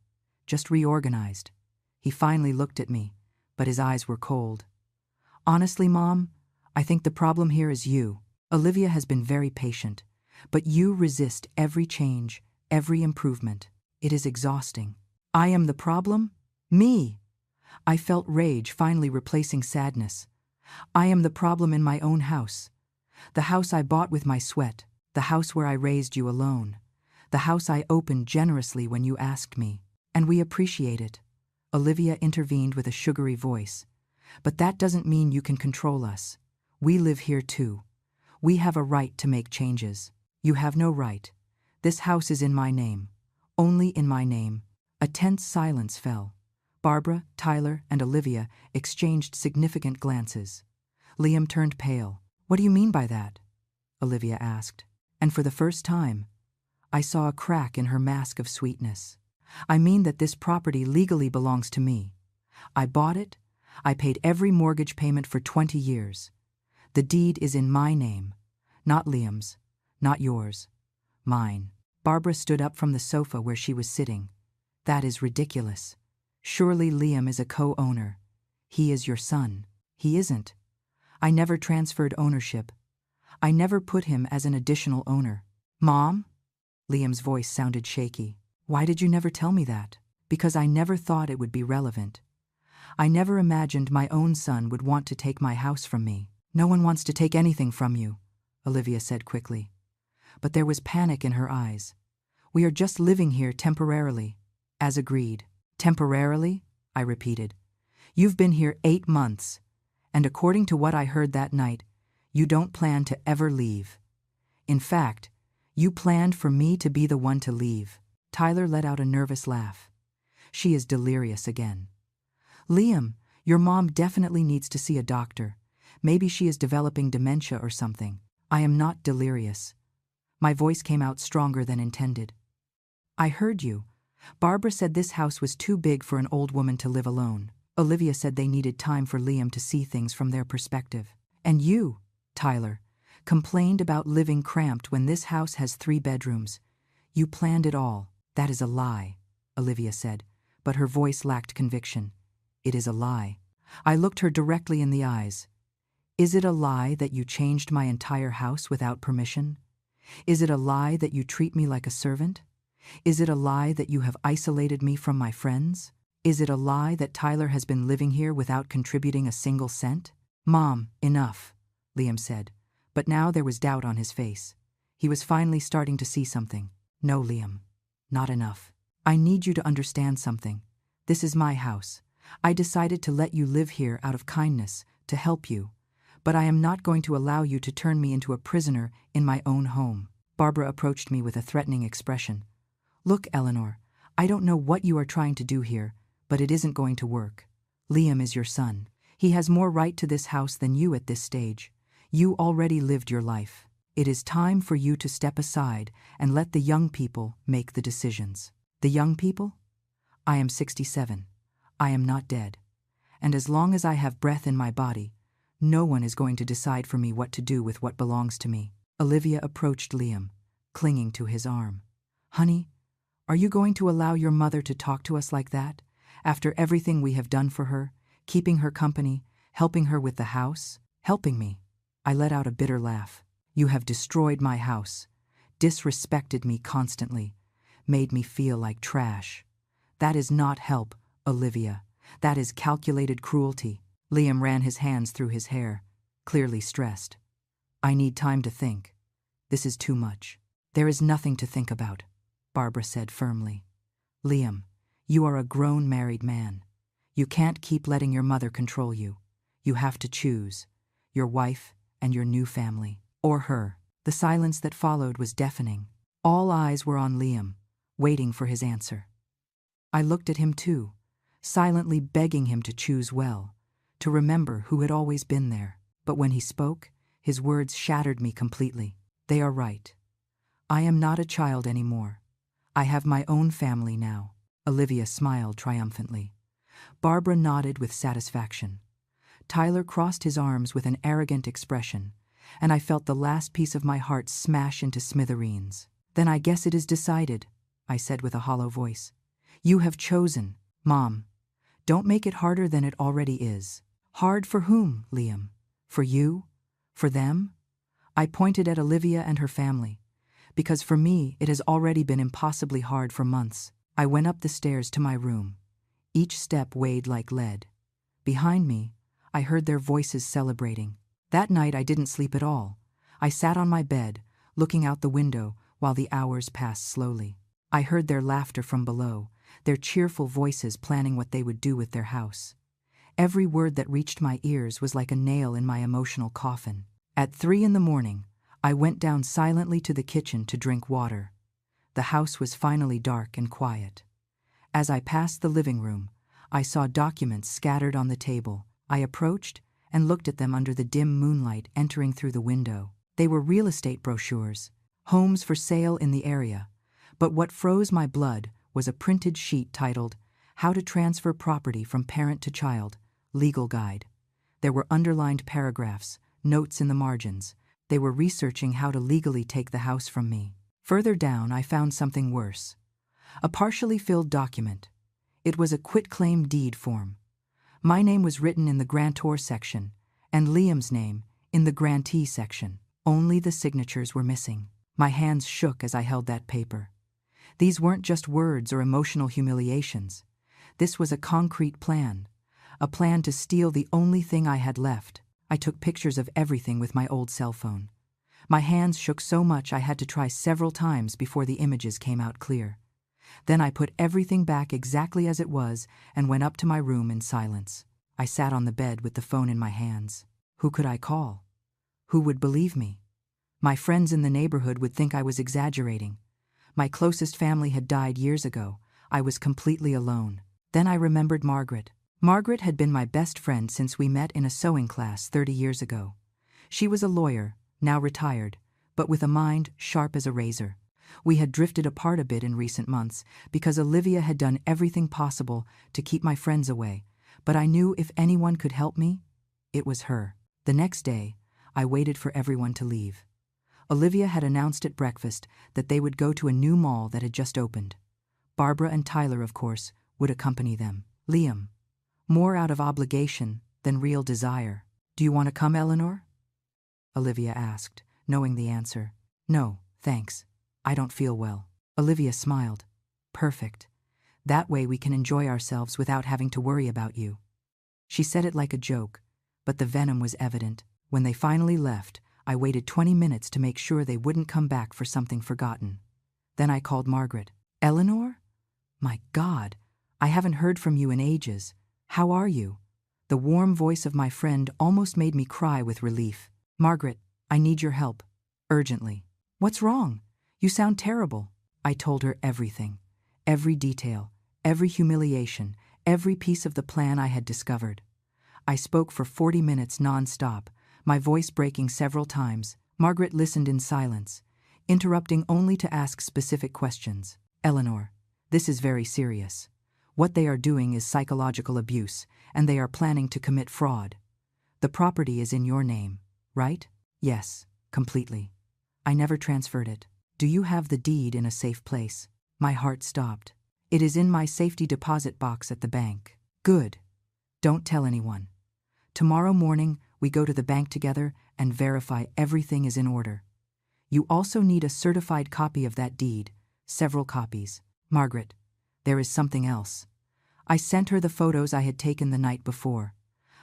just reorganized." He finally looked at me, but his eyes were cold. "Honestly, Mom, I think the problem here is you. Olivia has been very patient, but you resist every change, every improvement. It is exhausting." "I am the problem? Me?" I felt rage finally replacing sadness. "I am the problem in my own house. The house I bought with my sweat, the house where I raised you alone, the house I opened generously when you asked me. And we appreciate it." Olivia intervened with a sugary voice. "But that doesn't mean you can control us. We live here too. We have a right to make changes." "You have no right. This house is in my name. Only in my name." A tense silence fell. Barbara, Tyler, and Olivia exchanged significant glances. Liam turned pale. "What do you mean by that?" Olivia asked. And for the first time, I saw a crack in her mask of sweetness. "I mean that this property legally belongs to me. I bought it. I paid every mortgage payment for 20 years. The deed is in my name. Not Liam's. Not yours. Mine." Barbara stood up from the sofa where she was sitting. "That is ridiculous. Surely Liam is a co-owner. He is your son." "He isn't. I never transferred ownership. I never put him as an additional owner." "Mom?" Liam's voice sounded shaky. "Why did you never tell me that?" "Because I never thought it would be relevant. I never imagined my own son would want to take my house from me." "No one wants to take anything from you," Olivia said quickly. But there was panic in her eyes. "We are just living here temporarily, as agreed." "Temporarily?" I repeated. "You've been here 8 months, and according to what I heard that night, you don't plan to ever leave. In fact, you planned for me to be the one to leave." Tyler let out a nervous laugh. "She is delirious again. Liam, your mom definitely needs to see a doctor. Maybe she is developing dementia or something." "I am not delirious." My voice came out stronger than intended. "I heard you. Barbara said this house was too big for an old woman to live alone. Olivia said they needed time for Liam to see things from their perspective. And you, Tyler, complained about living cramped when this house has 3 bedrooms. You planned it all." "That is a lie," Olivia said, but her voice lacked conviction. "It is a lie." I looked her directly in the eyes. "Is it a lie that you changed my entire house without permission? Is it a lie that you treat me like a servant? Is it a lie that you have isolated me from my friends? Is it a lie that Tyler has been living here without contributing a single cent?" "Mom, enough," Liam said, but now there was doubt on his face. He was finally starting to see something. "No, Liam, not enough. I need you to understand something. This is my house. I decided to let you live here out of kindness, to help you. But I am not going to allow you to turn me into a prisoner in my own home." Barbara approached me with a threatening expression. "Look, Eleanor, I don't know what you are trying to do here, but it isn't going to work. Liam is your son. He has more right to this house than you at this stage. You already lived your life. It is time for you to step aside and let the young people make the decisions." "The young people? I am 67. I am not dead. And as long as I have breath in my body, no one is going to decide for me what to do with what belongs to me." Olivia approached Liam, clinging to his arm. "Honey, are you going to allow your mother to talk to us like that, after everything we have done for her, keeping her company, helping her with the house?" "Helping me?" I let out a bitter laugh. "You have destroyed my house, disrespected me constantly, made me feel like trash. That is not help, Olivia. That is calculated cruelty." Liam ran his hands through his hair, clearly stressed. "I need time to think. This is too much." "There is nothing to think about," Barbara said firmly. "Liam, you are a grown married man. You can't keep letting your mother control you. You have to choose, your wife and your new family, or her." The silence that followed was deafening. All eyes were on Liam, waiting for his answer. I looked at him too, silently begging him to choose well, to remember who had always been there. But when he spoke, his words shattered me completely. "They are right. I am not a child anymore. I have my own family now." Olivia smiled triumphantly. Barbara nodded with satisfaction. Tyler crossed his arms with an arrogant expression, and I felt the last piece of my heart smash into smithereens. "Then I guess it is decided," I said with a hollow voice. "You have chosen. Mom, don't make it harder than it already is." "Hard for whom, Liam? For you? For them?" I pointed at Olivia and her family. "Because for me it has already been impossibly hard for months." I went up the stairs to my room. Each step weighed like lead. Behind me, I heard their voices celebrating. That night I didn't sleep at all. I sat on my bed, looking out the window while the hours passed slowly. I heard their laughter from below, their cheerful voices planning what they would do with their house. Every word that reached my ears was like a nail in my emotional coffin. At 3 a.m, I went down silently to the kitchen to drink water. The house was finally dark and quiet. As I passed the living room, I saw documents scattered on the table. I approached and looked at them under the dim moonlight entering through the window. They were real estate brochures, homes for sale in the area. But what froze my blood was a printed sheet titled, "How to Transfer Property from Parent to Child, Legal Guide." There were underlined paragraphs, notes in the margins. They were researching how to legally take the house from me. Further down, I found something worse. A partially filled document. It was a quitclaim deed form. My name was written in the grantor section, and Liam's name in the grantee section. Only the signatures were missing. My hands shook as I held that paper. These weren't just words or emotional humiliations. This was a concrete plan. A plan to steal the only thing I had left. I took pictures of everything with my old cell phone. My hands shook so much I had to try several times before the images came out clear. Then I put everything back exactly as it was and went up to my room in silence. I sat on the bed with the phone in my hands. Who could I call? Who would believe me? My friends in the neighborhood would think I was exaggerating. My closest family had died years ago. I was completely alone. Then I remembered Margaret. Margaret had been my best friend since we met in a sewing class 30 years ago. She was a lawyer, now retired, but with a mind sharp as a razor. We had drifted apart a bit in recent months because Olivia had done everything possible to keep my friends away, but I knew if anyone could help me, it was her. The next day, I waited for everyone to leave. Olivia had announced at breakfast that they would go to a new mall that had just opened. Barbara and Tyler, of course, would accompany them. Liam, more out of obligation than real desire. "Do you want to come, Eleanor?" Olivia asked, knowing the answer. "No, thanks. I don't feel well." Olivia smiled. "Perfect. That way we can enjoy ourselves without having to worry about you." She said it like a joke, but the venom was evident. When they finally left, I waited 20 minutes to make sure they wouldn't come back for something forgotten. Then I called Margaret. "Eleanor? My God, I haven't heard from you in ages. How are you?" The warm voice of my friend almost made me cry with relief. "Margaret, I need your help. Urgently." "What's wrong? You sound terrible." I told her everything. Every detail, every humiliation, every piece of the plan I had discovered. I spoke for 40 minutes non-stop, my voice breaking several times. Margaret listened in silence, interrupting only to ask specific questions. "Eleanor, this is very serious. What they are doing is psychological abuse, and they are planning to commit fraud. The property is in your name, right?" "Yes, completely. I never transferred it." "Do you have the deed in a safe place?" My heart stopped. "It is in my safety deposit box at the bank." "Good. Don't tell anyone. Tomorrow morning, we go to the bank together and verify everything is in order. You also need a certified copy of that deed, several copies." "Margaret, there is something else." I sent her the photos I had taken the night before.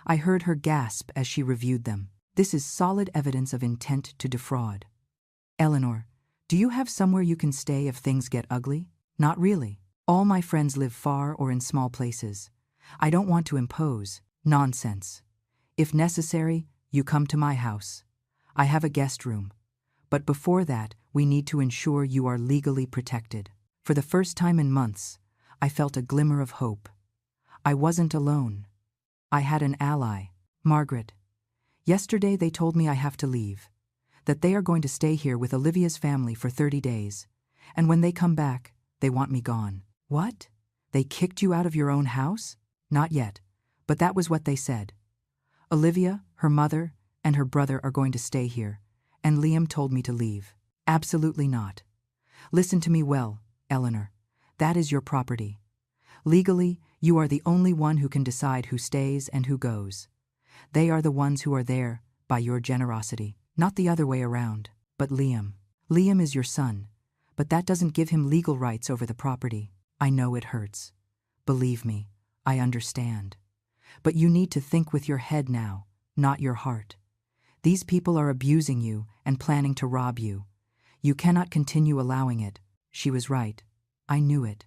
I heard her gasp as she reviewed them. "This is solid evidence of intent to defraud." "Eleanor, do you have somewhere you can stay if things get ugly?" "Not really. All my friends live far or in small places. I don't want to impose." "Nonsense. If necessary, you come to my house. I have a guest room. But before that, we need to ensure you are legally protected." For the first time in months, I felt a glimmer of hope. I wasn't alone. I had an ally. "Margaret, yesterday they told me I have to leave, that they are going to stay here with Olivia's family for 30 days, and when they come back, they want me gone." "What? They kicked you out of your own house?" "Not yet, but that was what they said. Olivia, her mother, and her brother are going to stay here, and Liam told me to leave." "Absolutely not. Listen to me well, Eleanor. That is your property. Legally, you are the only one who can decide who stays and who goes. They are the ones who are there by your generosity, not the other way around." "But Liam is your son, but that doesn't give him legal rights over the property." "I know it hurts. Believe me, I understand. But you need to think with your head now, not your heart. These people are abusing you and planning to rob you. You cannot continue allowing it." She was right. I knew it.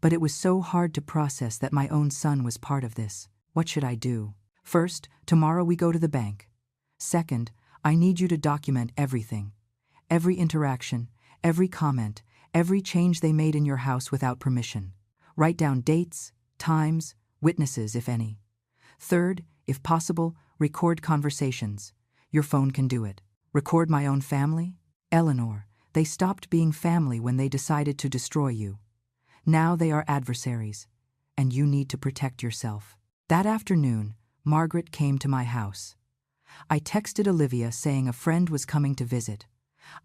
But it was so hard to process that my own son was part of this. What should I do? "First, tomorrow we go to the bank. Second, I need you to document everything. Every interaction, every comment, every change they made in your house without permission. Write down dates, times, Witnesses, if any. Third, if possible, record conversations. Your phone can do it. Record my own family? Eleanor, they stopped being family when they decided to destroy you. Now they are adversaries, and you need to protect yourself. That afternoon, Margaret came to my house. I texted Olivia saying a friend was coming to visit.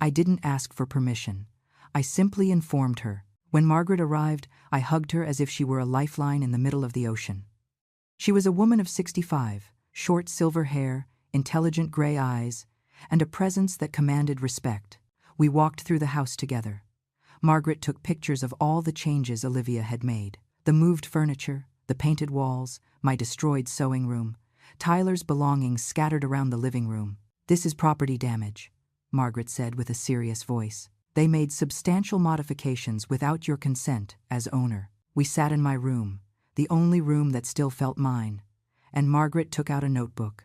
I didn't ask for permission. I simply informed her. When Margaret arrived, I hugged her as if she were a lifeline in the middle of the ocean. She was a woman of 65, short silver hair, intelligent gray eyes, and a presence that commanded respect. We walked through the house together. Margaret took pictures of all the changes Olivia had made. The moved furniture, the painted walls, my destroyed sewing room, Tyler's belongings scattered around the living room. This is property damage, Margaret said with a serious voice. They made substantial modifications without your consent as owner. We sat in my room, the only room that still felt mine, and Margaret took out a notebook.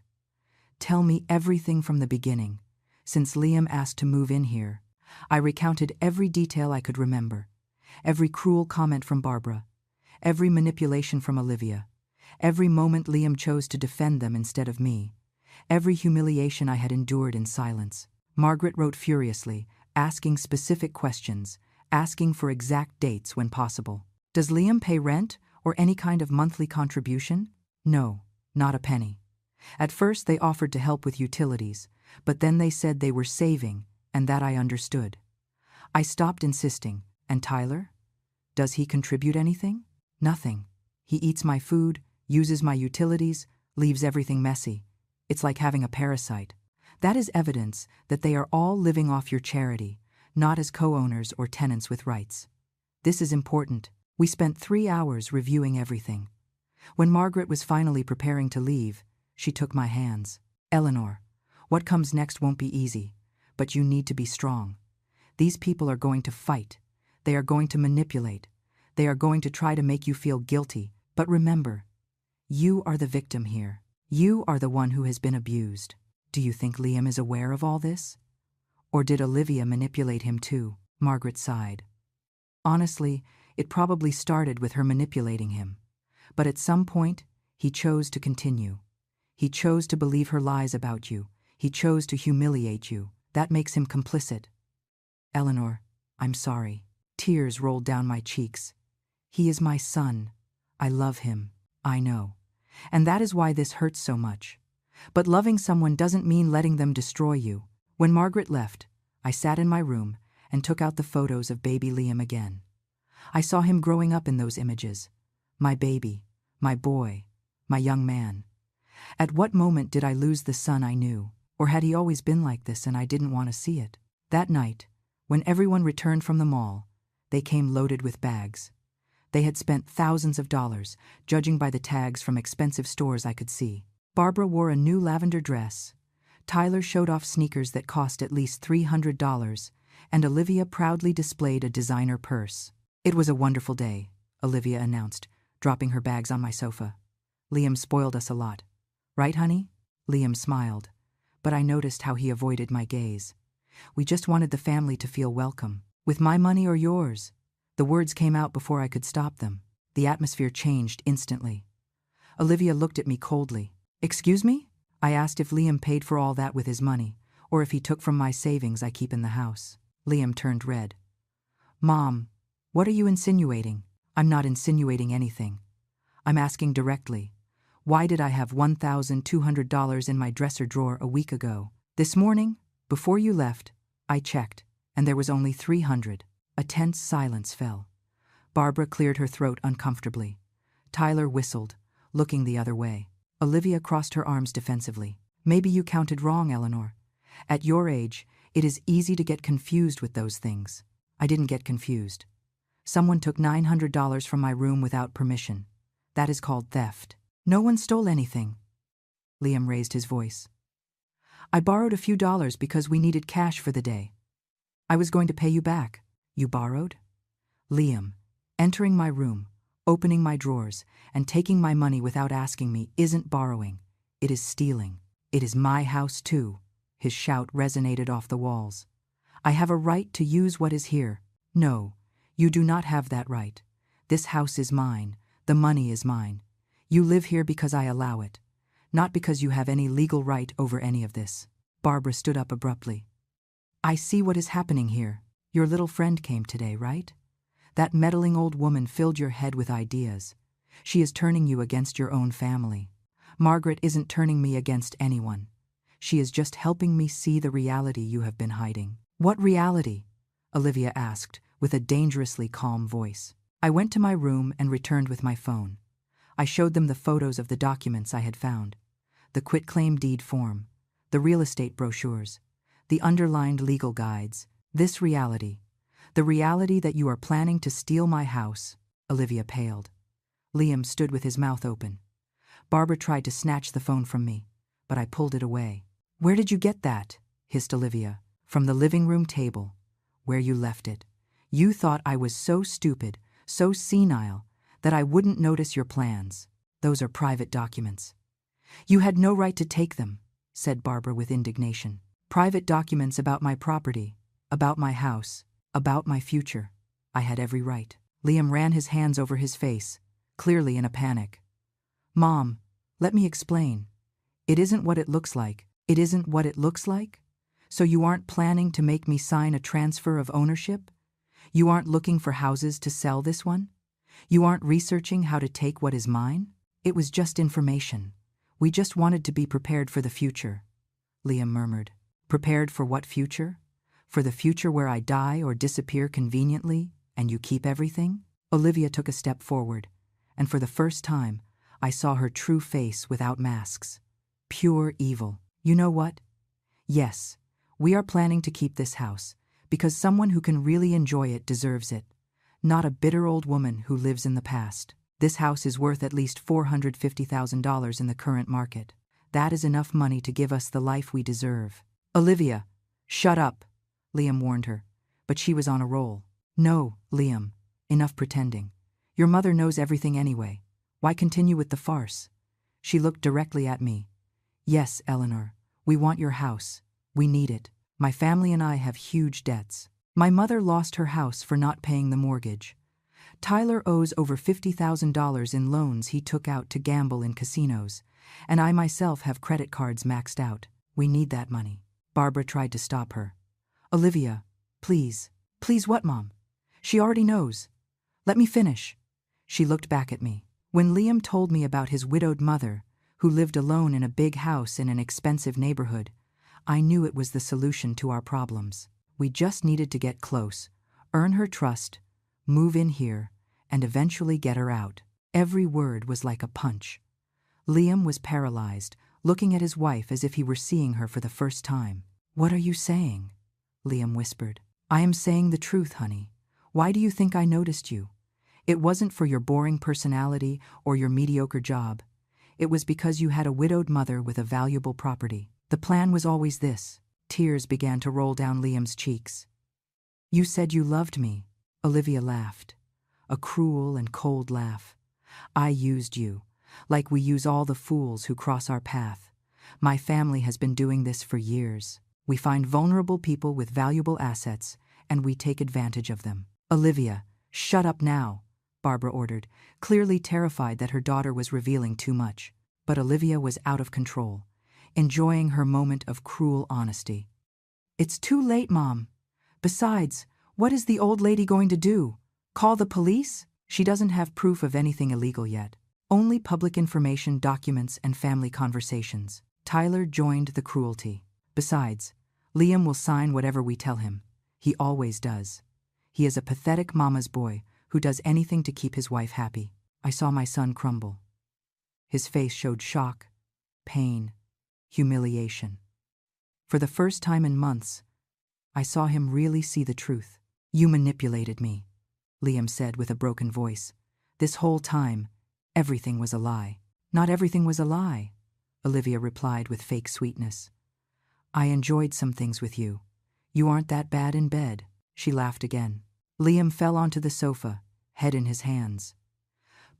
Tell me everything from the beginning. Since Liam asked to move in here, I recounted every detail I could remember. Every cruel comment from Barbara. Every manipulation from Olivia. Every moment Liam chose to defend them instead of me. Every humiliation I had endured in silence. Margaret wrote furiously, asking specific questions, asking for exact dates when possible. Does Liam pay rent or any kind of monthly contribution? No, not a penny. At first they offered to help with utilities, but then they said they were saving, and that I understood. I stopped insisting. And Tyler? Does he contribute anything? Nothing. He eats my food, uses my utilities, leaves everything messy. It's like having a parasite. That is evidence that they are all living off your charity, not as co-owners or tenants with rights. This is important. We spent 3 hours reviewing everything. When Margaret was finally preparing to leave, she took my hands. Eleanor, what comes next won't be easy, but you need to be strong. These people are going to fight. They are going to manipulate. They are going to try to make you feel guilty. But remember, you are the victim here. You are the one who has been abused. Do you think Liam is aware of all this? Or did Olivia manipulate him too? Margaret sighed. Honestly, it probably started with her manipulating him. But at some point, he chose to continue. He chose to believe her lies about you. He chose to humiliate you. That makes him complicit. Eleanor, I'm sorry. Tears rolled down my cheeks. He is my son. I love him. I know. And that is why this hurts so much. But loving someone doesn't mean letting them destroy you. When Margaret left, I sat in my room and took out the photos of baby Liam again. I saw him growing up in those images. My baby, my boy, my young man. At what moment did I lose the son I knew? Or had he always been like this and I didn't want to see it? That night, when everyone returned from the mall, they came loaded with bags. They had spent thousands of dollars, judging by the tags from expensive stores I could see. Barbara wore a new lavender dress. Tyler showed off sneakers that cost at least $300, and Olivia proudly displayed a designer purse. It was a wonderful day, Olivia announced, dropping her bags on my sofa. Liam spoiled us a lot. Right, honey? Liam smiled, but I noticed how he avoided my gaze. We just wanted the family to feel welcome. With my money or yours? The words came out before I could stop them. The atmosphere changed instantly. Olivia looked at me coldly. Excuse me? I asked if Liam paid for all that with his money, or if he took from my savings I keep in the house. Liam turned red. Mom, what are you insinuating? I'm not insinuating anything. I'm asking directly. Why did I have $1,200 in my dresser drawer a week ago? This morning, before you left, I checked, and there was only $300. A tense silence fell. Barbara cleared her throat uncomfortably. Tyler whistled, looking the other way. Olivia crossed her arms defensively. Maybe you counted wrong, Eleanor. At your age, it is easy to get confused with those things. I didn't get confused. Someone took $900 from my room without permission. That is called theft. No one stole anything. Liam raised his voice. I borrowed a few dollars because we needed cash for the day. I was going to pay you back. You borrowed? Liam, entering my room, opening my drawers, and taking my money without asking me isn't borrowing. It is stealing. It is my house too. His shout resonated off the walls. I have a right to use what is here. No, you do not have that right. This house is mine. The money is mine. You live here because I allow it, not because you have any legal right over any of this. Barbara stood up abruptly. I see what is happening here. Your little friend came today, right? That meddling old woman filled your head with ideas. She is turning you against your own family. Margaret isn't turning me against anyone. She is just helping me see the reality you have been hiding. What reality? Olivia asked, with a dangerously calm voice. I went to my room and returned with my phone. I showed them the photos of the documents I had found. The quitclaim deed form, the real estate brochures, the underlined legal guides. This reality, the reality that you are planning to steal my house. Olivia paled. Liam stood with his mouth open. Barbara tried to snatch the phone from me, but I pulled it away. Where did you get that? Hissed Olivia. From the living room table, where you left it. You thought I was so stupid, so senile, that I wouldn't notice your plans. Those are private documents. You had no right to take them, said Barbara with indignation. Private documents about my property, about my house, about my future. I had every right. Liam ran his hands over his face, clearly in a panic. Mom, let me explain. It isn't what it looks like. It isn't what it looks like? So you aren't planning to make me sign a transfer of ownership? You aren't looking for houses to sell this one? You aren't researching how to take what is mine? It was just information. We just wanted to be prepared for the future, Liam murmured. Prepared for what future? For the future where I die or disappear conveniently and you keep everything? Olivia took a step forward, and for the first time, I saw her true face without masks. Pure evil. You know what? Yes, we are planning to keep this house, because someone who can really enjoy it deserves it, not a bitter old woman who lives in the past. This house is worth at least $450,000 in the current market. That is enough money to give us the life we deserve. Olivia, shut up, Liam warned her, but she was on a roll. No, Liam, enough pretending. Your mother knows everything anyway. Why continue with the farce? She looked directly at me. Yes, Eleanor, we want your house. We need it. My family and I have huge debts. My mother lost her house for not paying the mortgage. Tyler owes over $50,000 in loans he took out to gamble in casinos, and I myself have credit cards maxed out. We need that money. Barbara tried to stop her. Olivia, please. Please what, Mom? She already knows. Let me finish. She looked back at me. When Liam told me about his widowed mother, who lived alone in a big house in an expensive neighborhood, I knew it was the solution to our problems. We just needed to get close, earn her trust, move in here, and eventually get her out. Every word was like a punch. Liam was paralyzed, looking at his wife as if he were seeing her for the first time. What are you saying? Liam whispered. I am saying the truth, honey. Why do you think I noticed you? It wasn't for your boring personality or your mediocre job. It was because you had a widowed mother with a valuable property. The plan was always this. Tears began to roll down Liam's cheeks. You said you loved me. Olivia laughed. A cruel and cold laugh. I used you, like we use all the fools who cross our path. My family has been doing this for years. We find vulnerable people with valuable assets, and we take advantage of them. Olivia, shut up now, Barbara ordered, clearly terrified that her daughter was revealing too much. But Olivia was out of control, enjoying her moment of cruel honesty. It's too late, Mom. Besides, what is the old lady going to do? Call the police? She doesn't have proof of anything illegal yet. Only public information, documents, and family conversations. Tyler joined the cruelty. Besides, Liam will sign whatever we tell him. He always does. He is a pathetic mama's boy who does anything to keep his wife happy. I saw my son crumble. His face showed shock, pain, humiliation. For the first time in months, I saw him really see the truth. You manipulated me, Liam said with a broken voice. This whole time, everything was a lie. Not everything was a lie, Olivia replied with fake sweetness. I enjoyed some things with you. You aren't that bad in bed. She laughed again. Liam fell onto the sofa, head in his hands.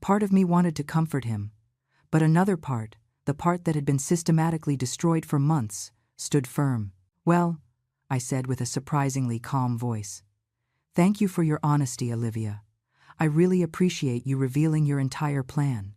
Part of me wanted to comfort him, but another part, the part that had been systematically destroyed for months, stood firm. Well, I said with a surprisingly calm voice. Thank you for your honesty, Olivia. I really appreciate you revealing your entire plan.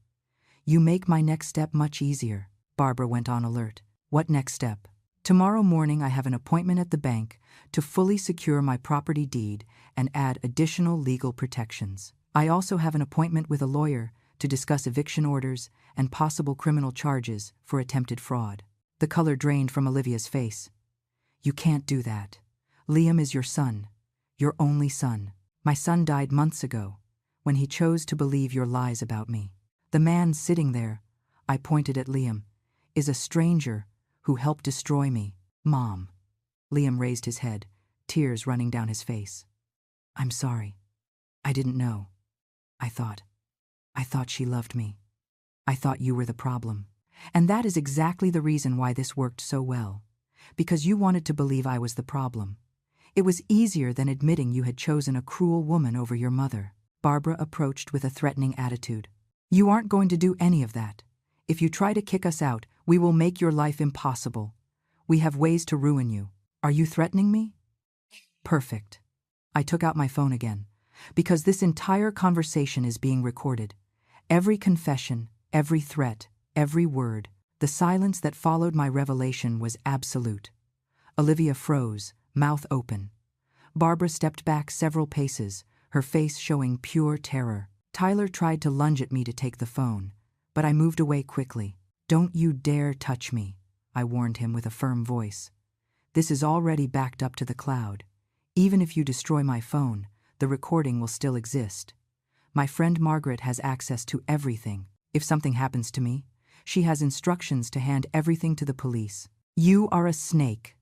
You make my next step much easier, Barbara went on alert. What next step? Tomorrow morning I have an appointment at the bank to fully secure my property deed and add additional legal protections. I also have an appointment with a lawyer to discuss eviction orders and possible criminal charges for attempted fraud. The color drained from Olivia's face. You can't do that. Liam is your son, your only son. My son died months ago, when he chose to believe your lies about me. The man sitting there, I pointed at Liam, is a stranger who helped destroy me. Mom. Liam raised his head, tears running down his face. I'm sorry. I didn't know. I thought she loved me. I thought you were the problem. And that is exactly the reason why this worked so well. Because you wanted to believe I was the problem. It was easier than admitting you had chosen a cruel woman over your mother. Barbara approached with a threatening attitude. You aren't going to do any of that. If you try to kick us out, we will make your life impossible. We have ways to ruin you. Are you threatening me? Perfect. I took out my phone again, because this entire conversation is being recorded. Every confession, every threat, every word, the silence that followed my revelation was absolute. Olivia froze, mouth open. Barbara stepped back several paces, her face showing pure terror. Tyler tried to lunge at me to take the phone, but I moved away quickly. Don't you dare touch me, I warned him with a firm voice. This is already backed up to the cloud. Even if you destroy my phone, the recording will still exist. My friend Margaret has access to everything. If something happens to me, she has instructions to hand everything to the police. You are a snake,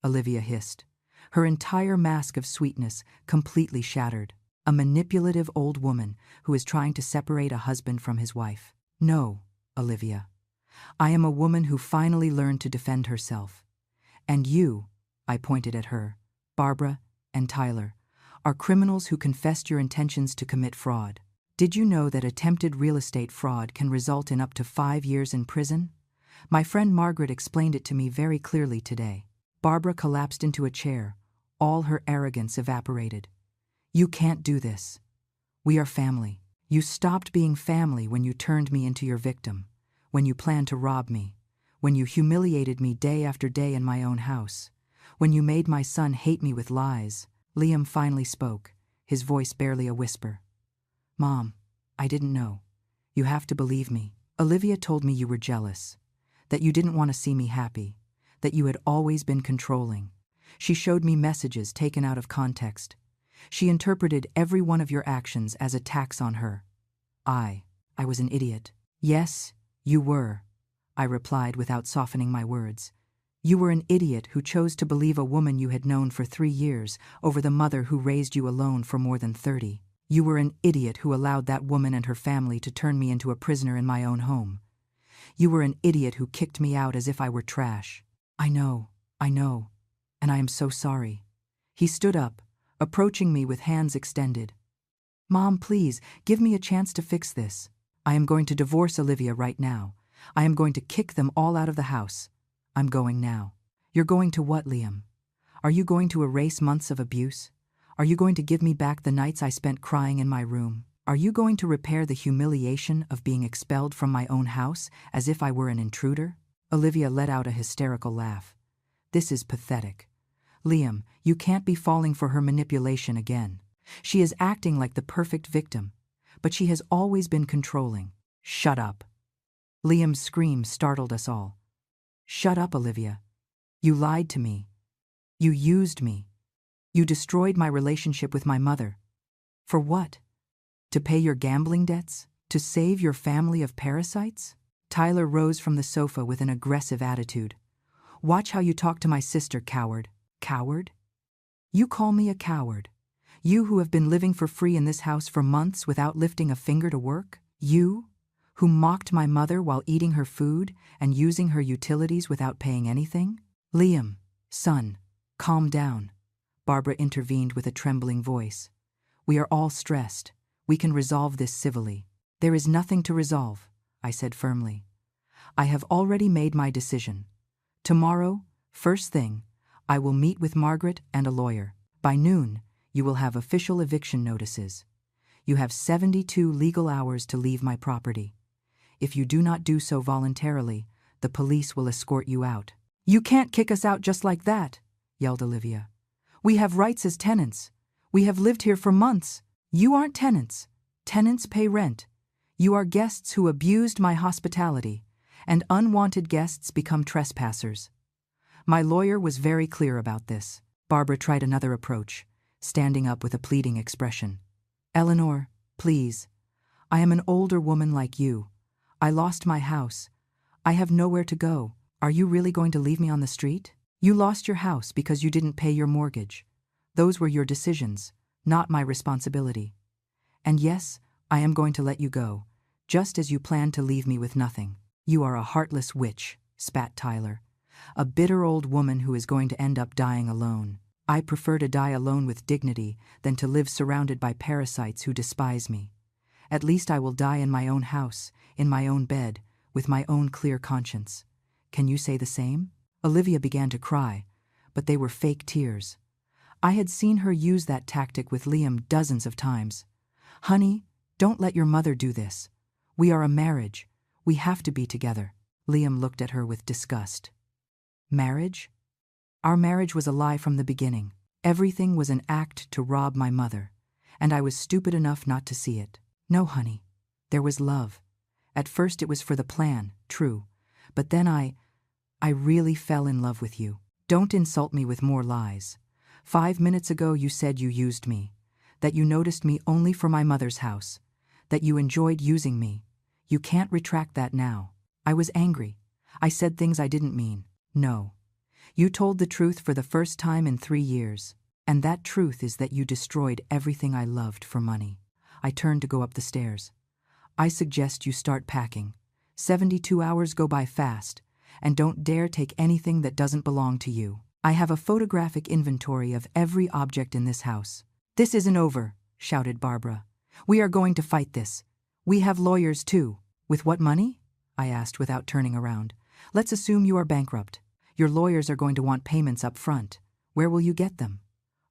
Olivia hissed, her entire mask of sweetness completely shattered. A manipulative old woman who is trying to separate a husband from his wife. No, Olivia. I am a woman who finally learned to defend herself. And you, I pointed at her, Barbara and Tyler, are criminals who confessed your intentions to commit fraud. Did you know that attempted real estate fraud can result in up to 5 years in prison? My friend Margaret explained it to me very clearly today. Barbara collapsed into a chair, all her arrogance evaporated. You can't do this. We are family. You stopped being family when you turned me into your victim, when you planned to rob me, when you humiliated me day after day in my own house, when you made my son hate me with lies. Liam finally spoke, his voice barely a whisper. Mom, I didn't know. You have to believe me. Olivia told me you were jealous, that you didn't want to see me happy, that you had always been controlling. She showed me messages taken out of context. She interpreted every one of your actions as attacks on her. I was an idiot. Yes, you were, I replied without softening my words. You were an idiot who chose to believe a woman you had known for 3 years over the mother who raised you alone for more than 30. You were an idiot who allowed that woman and her family to turn me into a prisoner in my own home. You were an idiot who kicked me out as if I were trash. I know, and I am so sorry. He stood up, approaching me with hands extended. Mom, please, give me a chance to fix this. I am going to divorce Olivia right now. I am going to kick them all out of the house. I'm going now. You're going to what, Liam? Are you going to erase months of abuse? Are you going to give me back the nights I spent crying in my room? Are you going to repair the humiliation of being expelled from my own house as if I were an intruder? Olivia let out a hysterical laugh. This is pathetic. Liam, you can't be falling for her manipulation again. She is acting like the perfect victim, but she has always been controlling. Shut up. Liam's scream startled us all. Shut up, Olivia. You lied to me. You used me. You destroyed my relationship with my mother. For what? To pay your gambling debts? To save your family of parasites? Tyler rose from the sofa with an aggressive attitude. Watch how you talk to my sister, coward. Coward? You call me a coward? You who have been living for free in this house for months without lifting a finger to work? You, who mocked my mother while eating her food and using her utilities without paying anything? Liam, son, calm down. Barbara intervened with a trembling voice. We are all stressed. We can resolve this civilly. There is nothing to resolve, I said firmly. I have already made my decision. Tomorrow, first thing, I will meet with Margaret and a lawyer. By noon, you will have official eviction notices. You have 72 legal hours to leave my property. If you do not do so voluntarily, the police will escort you out." "You can't kick us out just like that," yelled Olivia. "We have rights as tenants. We have lived here for months." "You aren't tenants. Tenants pay rent. You are guests who abused my hospitality, and unwanted guests become trespassers." My lawyer was very clear about this. Barbara tried another approach, standing up with a pleading expression. "Eleanor, please. I am an older woman like you. I lost my house. I have nowhere to go. Are you really going to leave me on the street? You lost your house because you didn't pay your mortgage. Those were your decisions, not my responsibility. And yes, I am going to let you go, just as you planned to leave me with nothing." "You are a heartless witch," spat Tyler. "A bitter old woman who is going to end up dying alone. I prefer to die alone with dignity than to live surrounded by parasites who despise me. At least I will die in my own house, in my own bed, with my own clear conscience. Can you say the same?" Olivia began to cry, but they were fake tears. I had seen her use that tactic with Liam dozens of times. "Honey, don't let your mother do this. We are a marriage. We have to be together." Liam looked at her with disgust. "Marriage? Our marriage was a lie from the beginning. Everything was an act to rob my mother, and I was stupid enough not to see it. No, honey, there was love. At first it was for the plan, true, but then I really fell in love with you. Don't insult me with more lies. 5 minutes ago you said you used me, that you noticed me only for my mother's house, that you enjoyed using me. You can't retract that now. I was angry. I said things I didn't mean. No. You told the truth for the first time in 3 years, and that truth is that you destroyed everything I loved for money." I turned to go up the stairs. "I suggest you start packing. 72 hours go by fast, and don't dare take anything that doesn't belong to you. I have a photographic inventory of every object in this house." "This isn't over," shouted Barbara. "We are going to fight this. We have lawyers too." "With what money?" I asked without turning around. "Let's assume you are bankrupt. Your lawyers are going to want payments up front. Where will you get them?"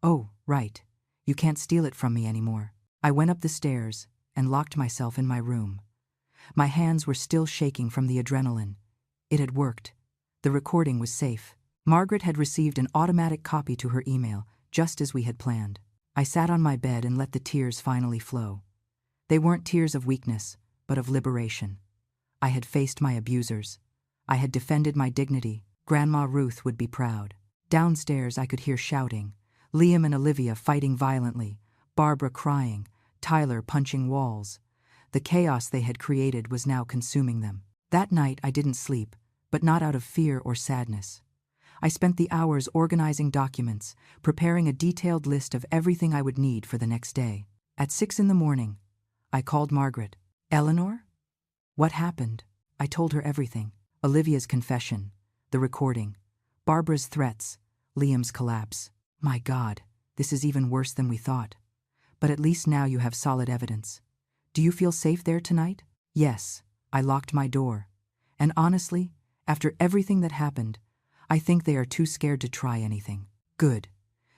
"Oh, right. You can't steal it from me anymore." I went up the stairs and locked myself in my room. My hands were still shaking from the adrenaline. It had worked. The recording was safe. Margaret had received an automatic copy to her email, just as we had planned. I sat on my bed and let the tears finally flow. They weren't tears of weakness, but of liberation. I had faced my abusers. I had defended my dignity. Grandma Ruth would be proud. Downstairs I could hear shouting, Liam and Olivia fighting violently, Barbara crying, Tyler punching walls. The chaos they had created was now consuming them. That night I didn't sleep, but not out of fear or sadness. I spent the hours organizing documents, preparing a detailed list of everything I would need for the next day. At 6 a.m, I called Margaret. "Eleanor?" "What happened?" I told her everything. Olivia's confession, the recording, Barbara's threats, Liam's collapse. "My God, this is even worse than we thought. But at least now you have solid evidence. Do you feel safe there tonight?" "Yes, I locked my door. And honestly, after everything that happened, I think they are too scared to try anything." "Good.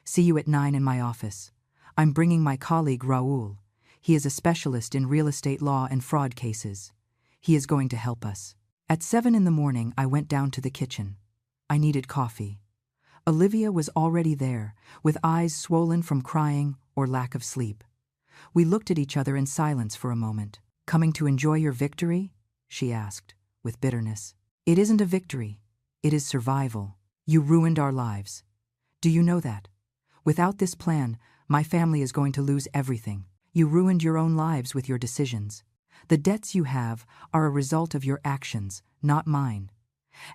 See you at 9 in my office. I'm bringing my colleague Raoul. He is a specialist in real estate law and fraud cases. He is going to help us." At 7 a.m, I went down to the kitchen. I needed coffee. Olivia was already there, with eyes swollen from crying or lack of sleep. We looked at each other in silence for a moment. "Coming to enjoy your victory?" she asked, with bitterness. "It isn't a victory. It is survival. You ruined our lives. Do you know that? Without this plan, my family is going to lose everything. You ruined your own lives with your decisions. The debts you have are a result of your actions, not mine.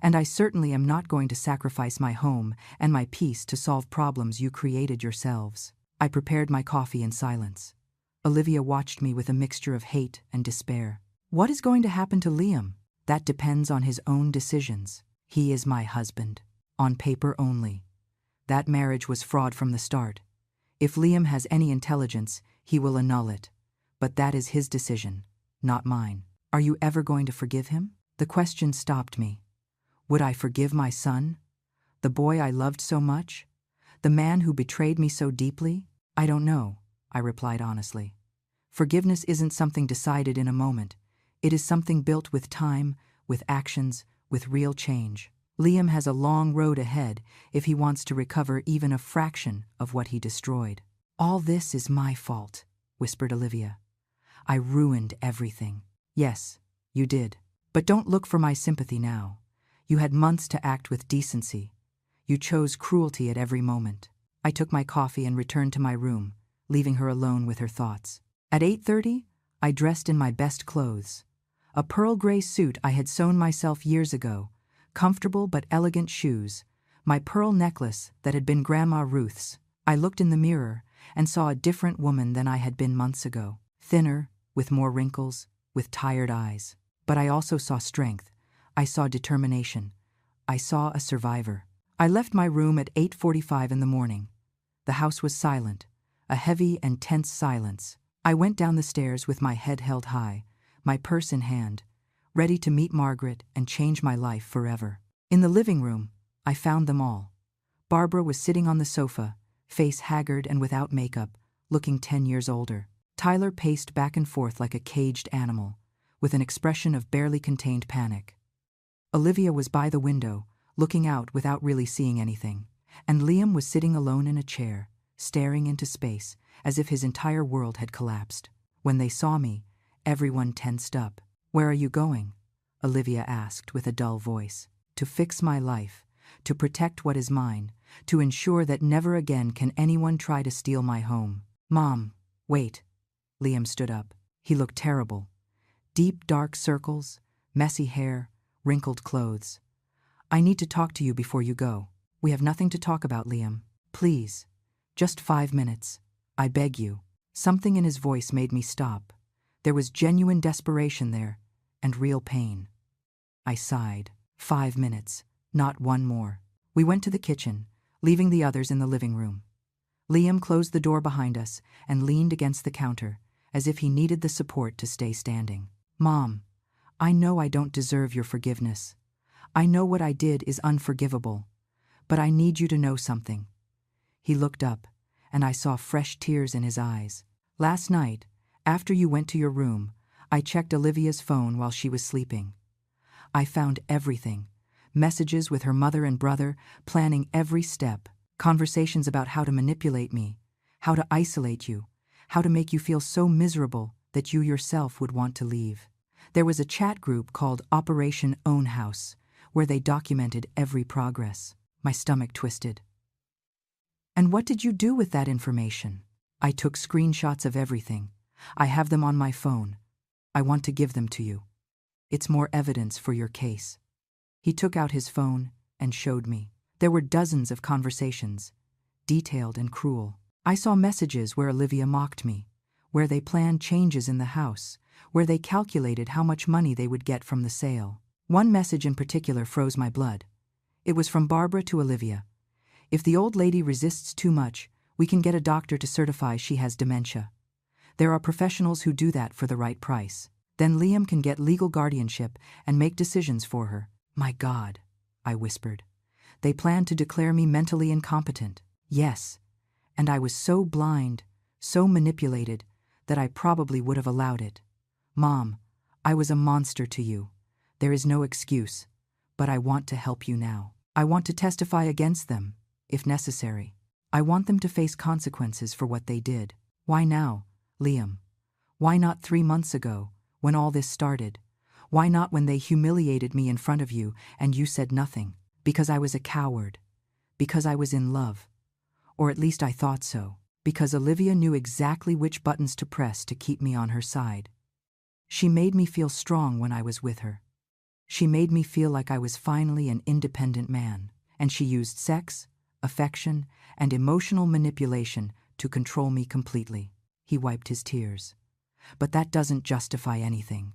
And I certainly am not going to sacrifice my home and my peace to solve problems you created yourselves." I prepared my coffee in silence. Olivia watched me with a mixture of hate and despair. "What is going to happen to Liam?" "That depends on his own decisions. He is my husband. On paper only. That marriage was fraud from the start. If Liam has any intelligence, he will annul it. But that is his decision, not mine." "Are you ever going to forgive him?" The question stopped me. Would I forgive my son? The boy I loved so much? The man who betrayed me so deeply? "I don't know," I replied honestly. "Forgiveness isn't something decided in a moment. It is something built with time, with actions, with real change. Liam has a long road ahead if he wants to recover even a fraction of what he destroyed. All this is my fault, whispered Olivia. I ruined everything. Yes, you did. But don't look for my sympathy now. You had months to act with decency. You chose cruelty at every moment. I took my coffee and returned to my room, leaving her alone with her thoughts. At 8:30, I dressed in my best clothes. A pearl gray suit I had sewn myself years ago, comfortable but elegant shoes, my pearl necklace that had been Grandma Ruth's. I looked in the mirror and saw a different woman than I had been months ago. Thinner, with more wrinkles, with tired eyes. But I also saw strength. I saw determination. I saw a survivor. I left my room at 8:45 in the morning. The house was silent, a heavy and tense silence. I went down the stairs with my head held high, my purse in hand, ready to meet Margaret and change my life forever. In the living room, I found them all. Barbara was sitting on the sofa, face haggard and without makeup, looking 10 years older. Tyler paced back and forth like a caged animal, with an expression of barely contained panic. Olivia was by the window, looking out without really seeing anything, and Liam was sitting alone in a chair, staring into space, as if his entire world had collapsed. When they saw me, everyone tensed up. "Where are you going?" Olivia asked with a dull voice. "To fix my life, to protect what is mine, to ensure that never again can anyone try to steal my home." "Mom, wait." Liam stood up. He looked terrible. Deep, dark circles, messy hair, wrinkled clothes. "I need to talk to you before you go." "We have nothing to talk about, Liam. Please, just 5 minutes. I beg you." Something in his voice made me stop. There was genuine desperation there, and real pain. I sighed. 5 minutes, not one more. We went to the kitchen, leaving the others in the living room. Liam closed the door behind us and leaned against the counter, as if he needed the support to stay standing. "Mom, I know I don't deserve your forgiveness. I know what I did is unforgivable. But I need you to know something." He looked up, and I saw fresh tears in his eyes. "Last night, after you went to your room, I checked Olivia's phone while she was sleeping. I found everything. Messages with her mother and brother, planning every step. Conversations about how to manipulate me, how to isolate you, how to make you feel so miserable that you yourself would want to leave. There was a chat group called Operation Own House, where they documented every progress." My stomach twisted. "And what did you do with that information?" "I took screenshots of everything. I have them on my phone. I want to give them to you. It's more evidence for your case." He took out his phone and showed me. There were dozens of conversations, detailed and cruel. I saw messages where Olivia mocked me, where they planned changes in the house, where they calculated how much money they would get from the sale. One message in particular froze my blood. It was from Barbara to Olivia. "If the old lady resists too much, we can get a doctor to certify she has dementia. There are professionals who do that for the right price. Then Liam can get legal guardianship and make decisions for her." "My God," I whispered. "They plan to declare me mentally incompetent." "Yes, and I was so blind, so manipulated, that I probably would have allowed it. Mom, I was a monster to you. There is no excuse, but I want to help you now. I want to testify against them, if necessary. I want them to face consequences for what they did." "Why now, Liam? Why not 3 months ago, when all this started? Why not when they humiliated me in front of you and you said nothing?" "Because I was a coward. Because I was in love. Or at least I thought so. Because Olivia knew exactly which buttons to press to keep me on her side. She made me feel strong when I was with her. She made me feel like I was finally an independent man. And she used sex, affection, and emotional manipulation to control me completely." He wiped his tears. "But that doesn't justify anything.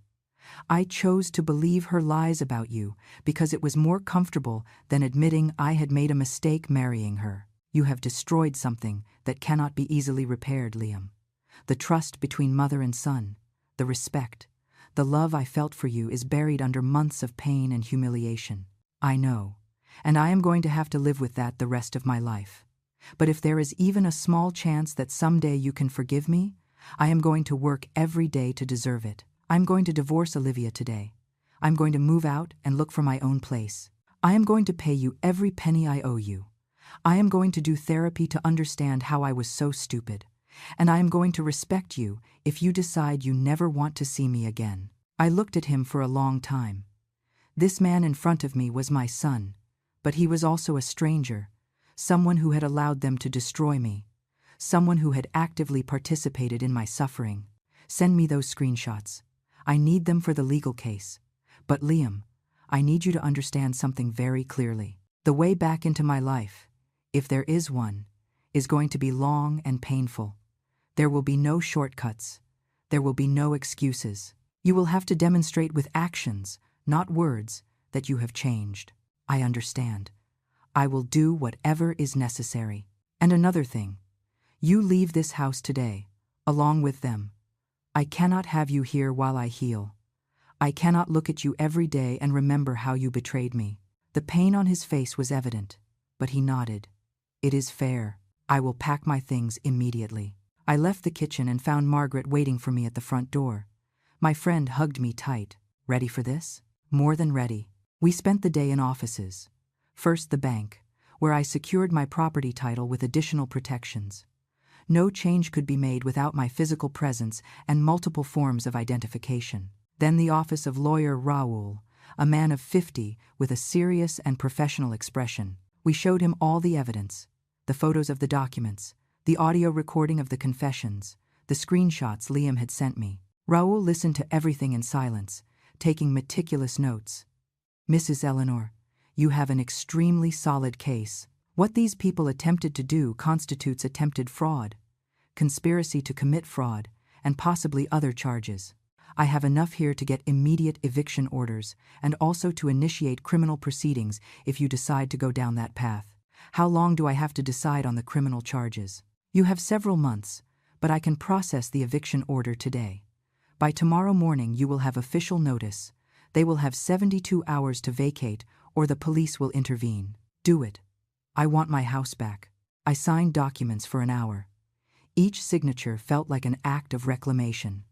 I chose to believe her lies about you because it was more comfortable than admitting I had made a mistake marrying her. You have destroyed something that cannot be easily repaired, Liam. The trust between mother and son, the respect, the love I felt for you is buried under months of pain and humiliation. I know, and I am going to have to live with that the rest of my life. But if there is even a small chance that someday you can forgive me, I am going to work every day to deserve it. I'm going to divorce Olivia today. I'm going to move out and look for my own place. I am going to pay you every penny I owe you. I am going to do therapy to understand how I was so stupid. And I am going to respect you if you decide you never want to see me again. I looked at him for a long time. This man in front of me was my son, but he was also a stranger, someone who had allowed them to destroy me, someone who had actively participated in my suffering. Send me those screenshots. I need them for the legal case. But Liam, I need you to understand something very clearly. The way back into my life, if there is one, is going to be long and painful. There will be no shortcuts. There will be no excuses. You will have to demonstrate with actions, not words, that you have changed. I understand. I will do whatever is necessary. And another thing, you leave this house today, along with them. I cannot have you here while I heal. I cannot look at you every day and remember how you betrayed me. The pain on his face was evident, but he nodded. It is fair. I will pack my things immediately. I left the kitchen and found Margaret waiting for me at the front door. My friend hugged me tight. Ready for this? More than ready. We spent the day in offices. First the bank, where I secured my property title with additional protections. No change could be made without my physical presence and multiple forms of identification. Then the office of lawyer Raoul, a man of 50 with a serious and professional expression. We showed him all the evidence, the photos of the documents, the audio recording of the confessions, the screenshots Liam had sent me. Raoul listened to everything in silence, taking meticulous notes. Mrs. Eleanor, you have an extremely solid case. What these people attempted to do constitutes attempted fraud, conspiracy to commit fraud, and possibly other charges. I have enough here to get immediate eviction orders and also to initiate criminal proceedings if you decide to go down that path. How long do I have to decide on the criminal charges? You have several months, but I can process the eviction order today. By tomorrow morning you will have official notice. They will have 72 hours to vacate or the police will intervene. Do it. I want my house back. I signed documents for an hour. Each signature felt like an act of reclamation.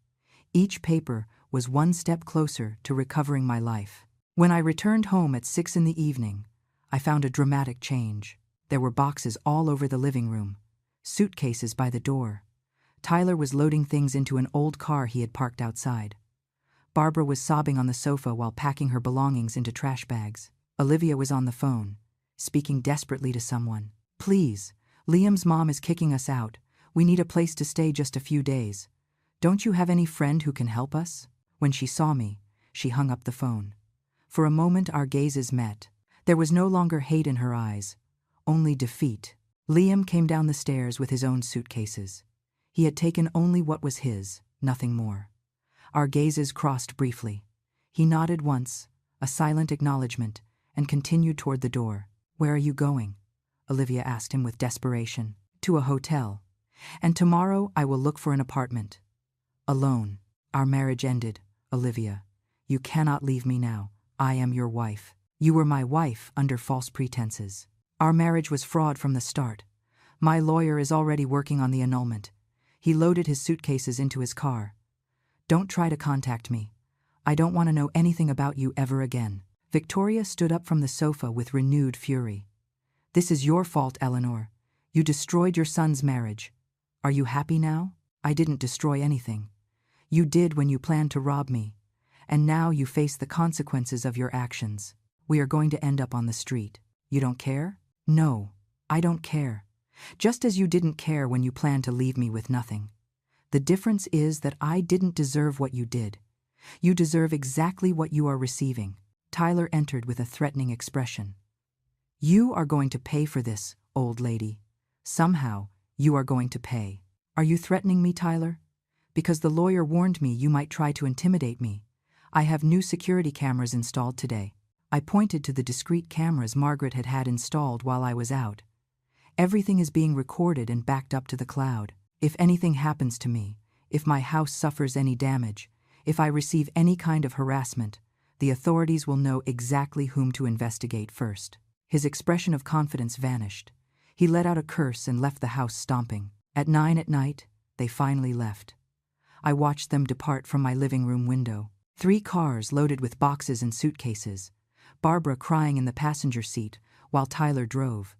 Each paper was one step closer to recovering my life. When I returned home at 6 in the evening, I found a dramatic change. There were boxes all over the living room, suitcases by the door. Tyler was loading things into an old car he had parked outside. Barbara was sobbing on the sofa while packing her belongings into trash bags. Olivia was on the phone, speaking desperately to someone. Please, Liam's mom is kicking us out. We need a place to stay just a few days. Don't you have any friend who can help us? When she saw me, she hung up the phone. For a moment our gazes met. There was no longer hate in her eyes, only defeat. Liam came down the stairs with his own suitcases. He had taken only what was his, nothing more. Our gazes crossed briefly. He nodded once, a silent acknowledgement, and continued toward the door. Where are you going? Olivia asked him with desperation. To a hotel. And tomorrow I will look for an apartment. Alone. Our marriage ended, Olivia. You cannot leave me now. I am your wife. You were my wife under false pretenses. Our marriage was fraud from the start. My lawyer is already working on the annulment. He loaded his suitcases into his car. Don't try to contact me. I don't want to know anything about you ever again. Victoria stood up from the sofa with renewed fury. This is your fault, Eleanor. You destroyed your son's marriage. Are you happy now? I didn't destroy anything. You did when you planned to rob me. And now you face the consequences of your actions. We are going to end up on the street. You don't care? No, I don't care. Just as you didn't care when you planned to leave me with nothing. The difference is that I didn't deserve what you did. You deserve exactly what you are receiving. Tyler entered with a threatening expression. You are going to pay for this, old lady. Somehow, you are going to pay. Are you threatening me, Tyler? Because the lawyer warned me you might try to intimidate me. I have new security cameras installed today. I pointed to the discreet cameras Margaret had had installed while I was out. Everything is being recorded and backed up to the cloud. If anything happens to me, if my house suffers any damage, if I receive any kind of harassment, the authorities will know exactly whom to investigate first. His expression of confidence vanished. He let out a curse and left the house stomping. At 9 at night, they finally left. I watched them depart from my living room window. 3 cars loaded with boxes and suitcases. Barbara crying in the passenger seat while Tyler drove.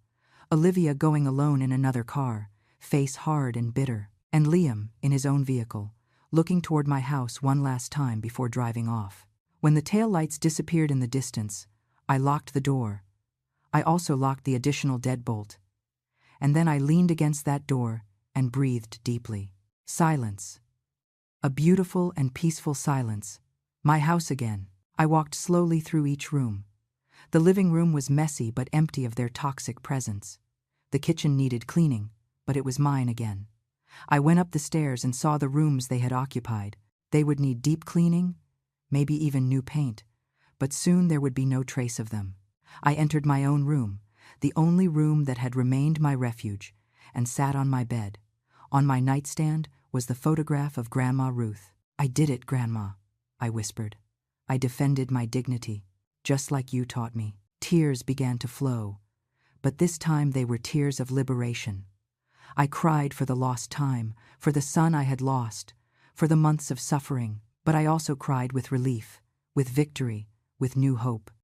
Olivia going alone in another car, face hard and bitter. And Liam, in his own vehicle, looking toward my house one last time before driving off. When the taillights disappeared in the distance, I locked the door. I also locked the additional deadbolt. And then I leaned against that door and breathed deeply. Silence. A beautiful and peaceful silence. My house again. I walked slowly through each room. The living room was messy but empty of their toxic presence. The kitchen needed cleaning, but it was mine again. I went up the stairs and saw the rooms they had occupied. They would need deep cleaning, maybe even new paint, but soon there would be no trace of them. I entered my own room, the only room that had remained my refuge, and sat on my bed. On my nightstand was the photograph of Grandma Ruth. "I did it, Grandma," I whispered. "I defended my dignity, just like you taught me." Tears began to flow, but this time they were tears of liberation. I cried for the lost time, for the son I had lost, for the months of suffering, but I also cried with relief, with victory, with new hope.